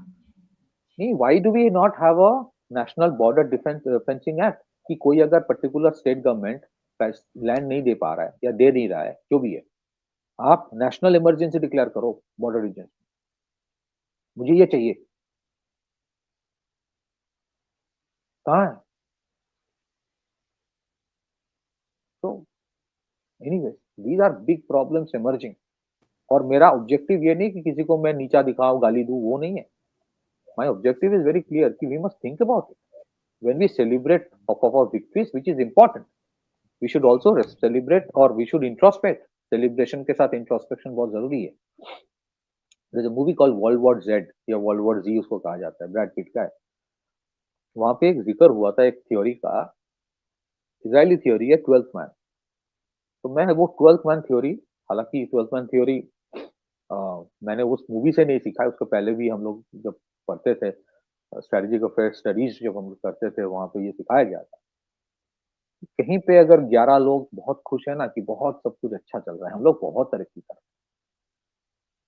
[SPEAKER 2] नहीं, why do we not have a national border defence fencing act कि कोई अगर पर्टिकुलर स्टेट गवर्नमेंट लैंड नहीं दे पा रहा है या दे नहीं रहा है, जो भी है, आप नेशनल इमरजेंसी डिक्लेयर करो बॉर्डर रीजन। मुझे ये चाहिए, कहाँ है? तो anyway, these are big problems emerging. और मेरा ऑब्जेक्टिव ये नहीं कि किसी को मैं नीचा दिखाऊं, गाली दूं, वो नहीं है। My objective is very clear कि we must think about it when we celebrate of our victories which is important. We should also celebrate और वी शुड इंट्रोस्पेक्ट। सेलिब्रेशन के साथ इंट्रोस्पेक्शन बहुत जरूरी है। There is a movie called world war Z या world war Z उसको कहा जाता है, ब्रैड पिट का है। वहां पे एक जिक्र हुआ था एक थ्योरी का, इजरायली थ्योरी है, 12th मैन। तो मैं वो 12th मैन थ्योरी, हालांकि 12th मैन थ्योरी मैंने उस मूवी से नहीं सीखा है, उसको पहले भी हम लोग जब पढ़ते थे स्ट्रेटेजिक अफेयर स्टडीज जब हम लोग करते थे, वहां पे ये सिखाया गया था। कहीं पे अगर 11 लोग बहुत खुश है ना कि बहुत सब कुछ अच्छा चल रहा है, हम लोग बहुत तरक्की कर रहे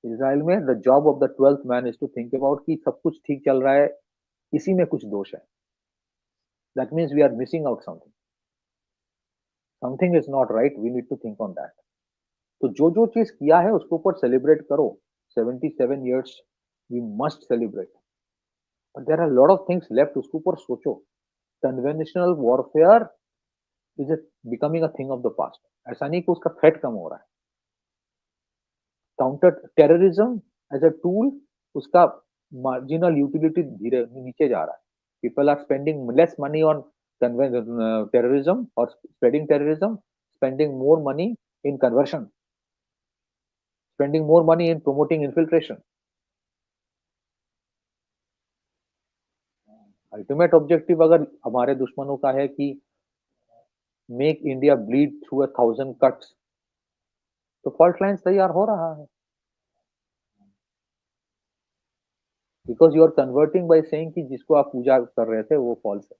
[SPEAKER 2] हैं, इसराइल में the job of the 12th man is to think about कि सब कुछ ठीक चल रहा है, इसी में कुछ दोष है। That means we are missing out something, something is not right, we need to think on that. तो जो जो चीज किया है उसके ऊपर सेलिब्रेट करो। 77 years we must celebrate, but there are lot of things left, उसके ऊपर सोचो। Conventional warfare is becoming a thing of the past. ऐसा नहीं कि उसका थ्रेट कम हो रहा है। Counter terrorism as a tool, उसका मार्जिनल यूटिलिटी धीरे नीचे जा रहा है। People are spending less money on terrorism or spreading terrorism, spending more money in conversion, spending more money in promoting infiltration. Ultimate objective अगर हमारे दुश्मनों का है कि make India bleed through 1,000 cuts, तो फॉल्ट लाइन्स तैयार हो रहा है। Because you are converting by saying कि जिसको आप पूजा कर रहे थे वो फॉल्स है।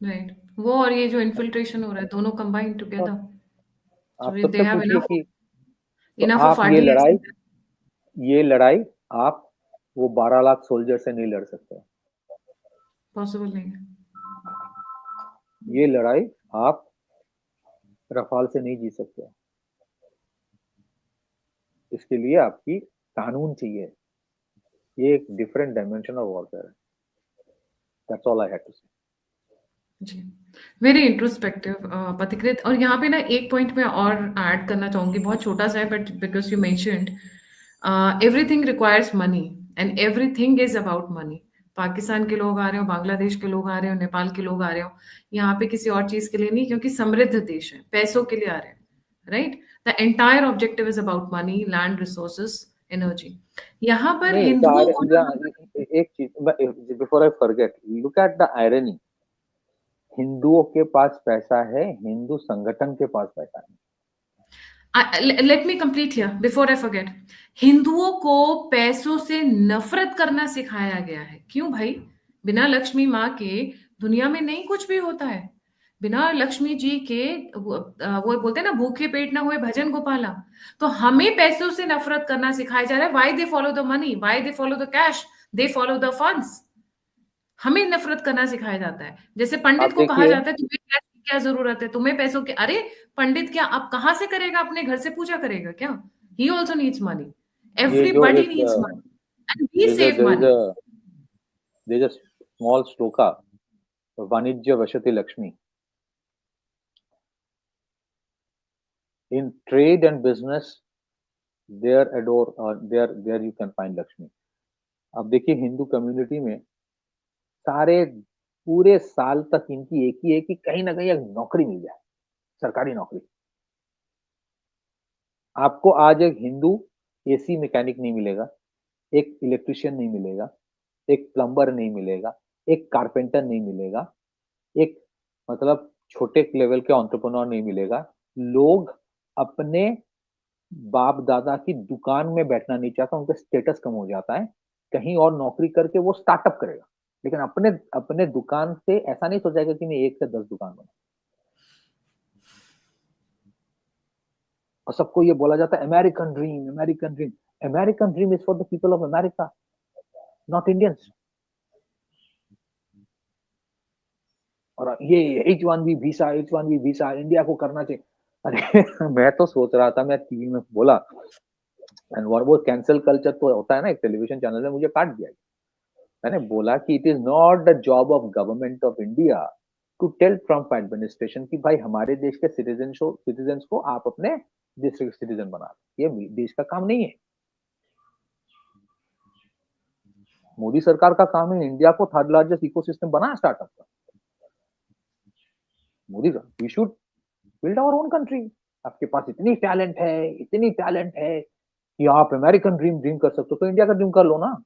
[SPEAKER 1] राइट, वो और ये जो इन्फिल्ट्रेशन हो रहा है, दोनों कंबाइन
[SPEAKER 2] और
[SPEAKER 1] टुगेदर।
[SPEAKER 2] आप
[SPEAKER 1] सो दे
[SPEAKER 2] सबसे
[SPEAKER 1] हैव
[SPEAKER 2] पूछिए
[SPEAKER 1] इनफ
[SPEAKER 2] कि तो
[SPEAKER 1] इनफ ऑफ
[SPEAKER 2] आप
[SPEAKER 1] आरडीएक्स।
[SPEAKER 2] ये लड़ाई आप वो 12 लाख सोल्जर से नहीं लड़ सकते।
[SPEAKER 1] पॉसिबल नहीं है।
[SPEAKER 2] ये लड़ाई आप रफाल से नहीं जीत सकते। इसके लिए आपकी कानून चाहिए। ये एक डिफरेंट डायमेंशन ऑफ वॉरफेयर है। That's all I had to say.
[SPEAKER 1] जी, वेरी इंट्रोस्पेक्टिव पथिकृत। और यहाँ पे ना एक पॉइंट मैं और ऐड करना चाहूंगी, बहुत छोटा सा है, but because you mentioned everything requires money and everything is about money. Pakistan के लोग आ रहे हो, बांग्लादेश के लोग आ रहे हो, नेपाल के लोग आ रहे हो, यहाँ पे किसी और चीज के लिए नहीं, क्योंकि समृद्ध देश है, पैसों के लिए आ रहे हैं, right? The entire objective is about money, land, resources, energy. यहाँ पर
[SPEAKER 2] नहीं,
[SPEAKER 1] हिंदुओं को ना,
[SPEAKER 2] एक चीज before I forget, look at the irony. हिंदुओं के पास पैसा है, हिंदू संगठन के पास पैसा है।
[SPEAKER 1] Let me complete here before I forget. हिंदुओं को पैसों से नफरत करना सिखाया गया है। क्यों भाई? बिना लक्ष्मी माँ के दुनिया में नहीं कुछ भी होता है। बिना लक्ष्मी जी के वो बोलते हैं ना, भूखे पेट ना हुए भजन गोपाला। तो हमें पैसों से नफरत करना सिखाया जा रहा है। Why they follow the money, why they follow the cash, they follow the funds. हमें नफरत करना सिखाया जाता है। जैसे पंडित
[SPEAKER 2] आप
[SPEAKER 1] को कहा
[SPEAKER 2] देखिए,
[SPEAKER 1] जाता है तुम्हें पैसे की क्या जरूरत है, तुम्हें पैसों की। अरे पंडित क्या अब कहाँ से करेगा? अपने घर से पूजा करेगा क्या? ही ऑल्सो नीड्स मनी,
[SPEAKER 2] ये जो
[SPEAKER 1] एवरीबडी
[SPEAKER 2] एक
[SPEAKER 1] needs money and we save
[SPEAKER 2] there is
[SPEAKER 1] money.
[SPEAKER 2] A small shloka, वाणिज्य वशति Lakshmi. In trade and business there adore, there there you can find Lakshmi. अब देखिए हिंदू कम्युनिटी में सारे पूरे साल तक इनकी एक ही है कि कहीं ना कहीं एक नौकरी मिल जाए, सरकारी नौकरी। आपको आज एक हिंदू एसी मैकेनिक नहीं मिलेगा, एक इलेक्ट्रिशियन नहीं मिलेगा, एक प्लम्बर नहीं मिलेगा, एक कारपेंटर नहीं मिलेगा, एक मतलब छोटे लेवल के एंटरप्रेन्योर नहीं मिलेगा। लोग अपने बाप दादा की दुकान में बैठना नहीं चाहता, उनका स्टेटस कम हो जाता है, कहीं और नौकरी करके वो स्टार्टअप करेगा, लेकिन अपने अपने दुकान से ऐसा नहीं सोचेगा कि मैं 1 से 10 दुकान बनाऊं। और सबको ये बोला जाता है American dream, American dream. American dream is for the people of America, not Indians. और ये H1B visa, H1B visa India को करना चाहिए। अरे मैं तो सोच रहा था, मैं टीवी में बोला, एंड वो कैंसिल कल्चर तो होता है ना, एक टेलीविजन चैनल ने मुझे काट दिया। मैंने बोला कि it is not the job of government of India to tell Trump administration कि भाई हमारे देश के सिटीजन को आप अपने देश के सिटीजन बना, ये देश का काम नहीं है। मोदी सरकार का काम है इंडिया को थर्ड लार्जेस्ट इकोसिस्टम बना स्टार्टअप का। मोदी का we should build our own country. आपके पास इतनी टैलेंट है कि आप अमेरिकन ड्रीम कर सकते हो, तो इंडिया का ड्रीम कर लो ना।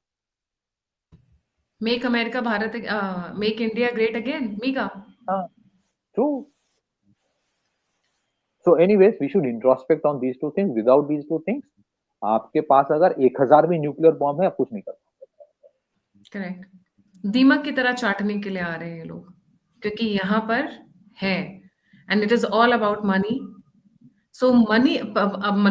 [SPEAKER 1] Make America Bharat, make India great again, MIGA.
[SPEAKER 2] हाँ, true. So anyways, we should introspect on these two things. Without these two things, आपके पास अगर 1000 भी न्यूक्लियर बॉम्ब है, आप कुछ नहीं कर सकते।
[SPEAKER 1] करेक्ट। दीमक की तरह चाटने के लिए आ रहे हैं ये लोग, क्योंकि यहाँ पर है, and it is all about money. So money,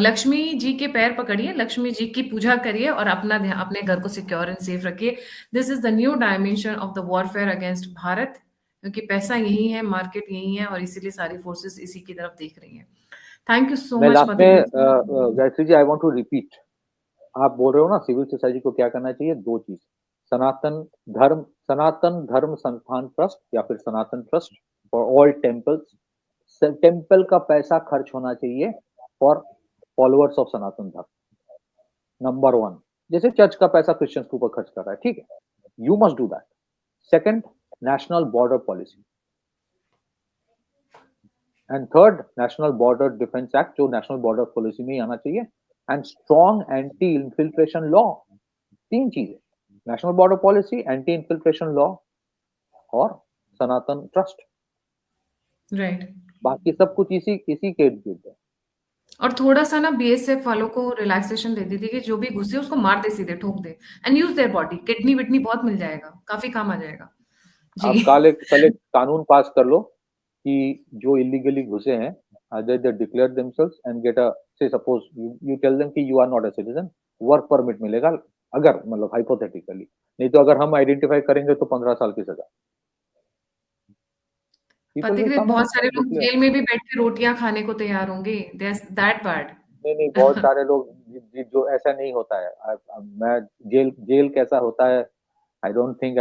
[SPEAKER 1] Lakshmi ji के पैर पकड़िए, लक्ष्मी जी की पूजा करिए और अपने घर को सिक्योर एंड सेफ रखिए। This is the new dimension of the warfare against Bharat, क्योंकि पैसा यही है, मार्केट यही है, और इसीलिए सारी फोर्सेस इसी की तरफ देख रही हैं। थैंक यू सो
[SPEAKER 2] मैं
[SPEAKER 1] मच
[SPEAKER 2] लास्ट में Gayatri ji, I want to repeat, आप बोल रहे हो ना सिविल सोसाइटी को क्या करना चाहिए, 2 चीज, सनातन धर्म संस्थान ट्रस्ट या फिर Sanatan trust for all temples. Temple का पैसा खर्च होना चाहिए फॉर फॉलोअर्स ऑफ सनातन धर्म, नंबर 1। जैसे चर्च का पैसा क्रिश्चियंस के ऊपर खर्च कर रहा है, ठीक है, you must do that. Second, national border policy, and third, national border defence act, जो नेशनल बॉर्डर पॉलिसी में ही आना चाहिए, and strong anti infiltration law. 3 चीजें, national border policy, anti infiltration law और सनातन ट्रस्ट।
[SPEAKER 1] राइट।
[SPEAKER 2] बाकी सब कुछ इसी इसी के इर्द गिर्द है।
[SPEAKER 1] और थोड़ा सा ना बीएसएफ वालों को रिलैक्सेशन दे दी थी कि जो भी घुसे उसको मार दे, सीधे ठोक दे, and use their body, kidney विडनी बहुत मिल जाएगा, काफी काम आ जाएगा
[SPEAKER 2] आप
[SPEAKER 1] जी।
[SPEAKER 2] कल एक कानून पास कर लो कि जो इलीगली घुसे हैं, either they declare themselves and get a, say suppose you tell them कि you are not a citizen, work permit मिलेगा, अगर मतलब हाइपोथेटिकली, नहीं तो अगर हम आइडेंटिफाई करेंगे तो 15 साल की सजा। People will
[SPEAKER 1] पथिकृत
[SPEAKER 2] come
[SPEAKER 1] बहुत
[SPEAKER 2] and
[SPEAKER 1] सारे लोग
[SPEAKER 2] declare।
[SPEAKER 1] जेल में भी बैठ के रोटियां खाने को तैयार होंगे, दैट बैड।
[SPEAKER 2] नहीं नहीं, बहुत सारे लोग जो ऐसा नहीं होता है। मैं जेल कैसा होता है, आई डोंट थिंक,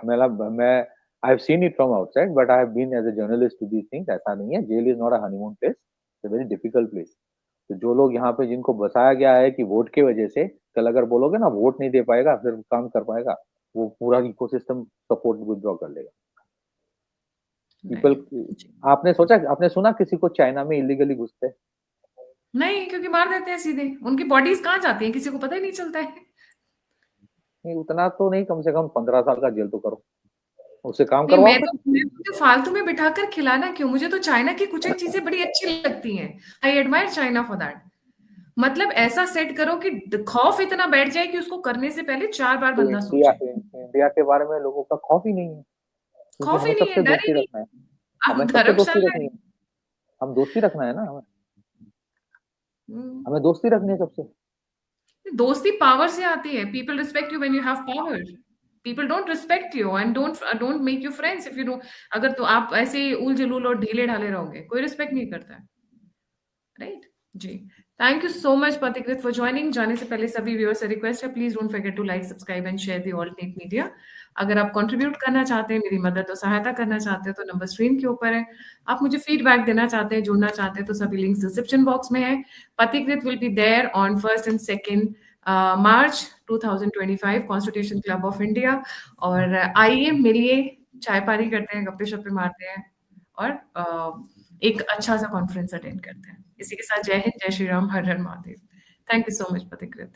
[SPEAKER 2] मतलब मैं I have seen it from outside, but I have been as a journalist to these things. ऐसा नहीं है, jail is not a honeymoon place, it's a very difficult place. तो जो लोग यहाँ पे जिनको बसाया गया है कि वोट की वजह से, कल अगर बोलोगे ना वोट नहीं दे पाएगा फिर काम कर पाएगा, वो पूरा इकोसिस्टम सपोर्ट विदड्रॉ कर लेगा। पीपल, आपने सुना किसी को चाइना में इलीगली घुसते?
[SPEAKER 1] नहीं, क्योंकि मार देते हैं सीधे, उनकी बॉडीज कहाँ जाती हैं किसी को पता ही नहीं चलता है।
[SPEAKER 2] नहीं, उतना तो नहीं, कम से कम 15 साल का जेल तो करो, उससे काम
[SPEAKER 1] नहीं,
[SPEAKER 2] करवाओ
[SPEAKER 1] मैं
[SPEAKER 2] फिर।
[SPEAKER 1] तो मैं मुझे फालतू में बिठाकर खिलाना क्यों, मुझे तो चाइना की कुछ एक चीजें बड़ी अच्छी लगती हैं। I admire China for that. मतलब ऐसा सेट करो कि खौफ इतना बैठ जाए कि उसको करने से पहले 4 बार
[SPEAKER 2] तो
[SPEAKER 1] बंदा सोचे।
[SPEAKER 2] इंडिया के बारे में लोगों का खौफ ही नहीं है, क्योंकि
[SPEAKER 1] खौफ ही
[SPEAKER 2] हमें
[SPEAKER 1] नहीं है,
[SPEAKER 2] सबसे
[SPEAKER 1] डर ही
[SPEAKER 2] दोस्ती
[SPEAKER 1] नहीं।
[SPEAKER 2] रखना है।
[SPEAKER 1] अब
[SPEAKER 2] हमें सबसे दोस्ती
[SPEAKER 1] धर्मशाला
[SPEAKER 2] रखनी
[SPEAKER 1] है।
[SPEAKER 2] है, हम दोस्ती रखना है ना हमें।
[SPEAKER 1] हम्म,
[SPEAKER 2] हमें दोस्ती रखनी है सबसे।
[SPEAKER 1] दोस्ती पावर से आती है। People respect you when you have power. People don't respect you and don't make you friends if you don't. अगर तो आप ऐसे उल जलूल और ढीले ढाले रहोगे, कोई रिस्पेक्ट नहीं करता है। राइट जी। Thank you so much Pathikrit for joining. जाने से पहले सभी व्यूअर्स से रिक्वेस्ट है, please don't forget to like, subscribe and share the alternate media. अगर आप कंट्रीब्यूट करना चाहते हैं, मेरी मदद और सहायता करना चाहते हैं, तो नंबर स्क्रीन के ऊपर है। आप मुझे फीडबैक देना चाहते हैं, जुड़ना चाहते हैं, तो सभी लिंक्स डिस्क्रिप्शन बॉक्स में है। Pathikrit will be there on 1 and 2 March 2025 Constitution Club of India. और आइए, मिलिए, चाय पानी करते हैं, गप्पे शप्पे मारते हैं, और एक अच्छा सा कॉन्फ्रेंस अटेंड करते हैं। इसी के साथ जय हिंद, जय श्री राम, हर हर Mahadev. Thank you so much Pathikrit.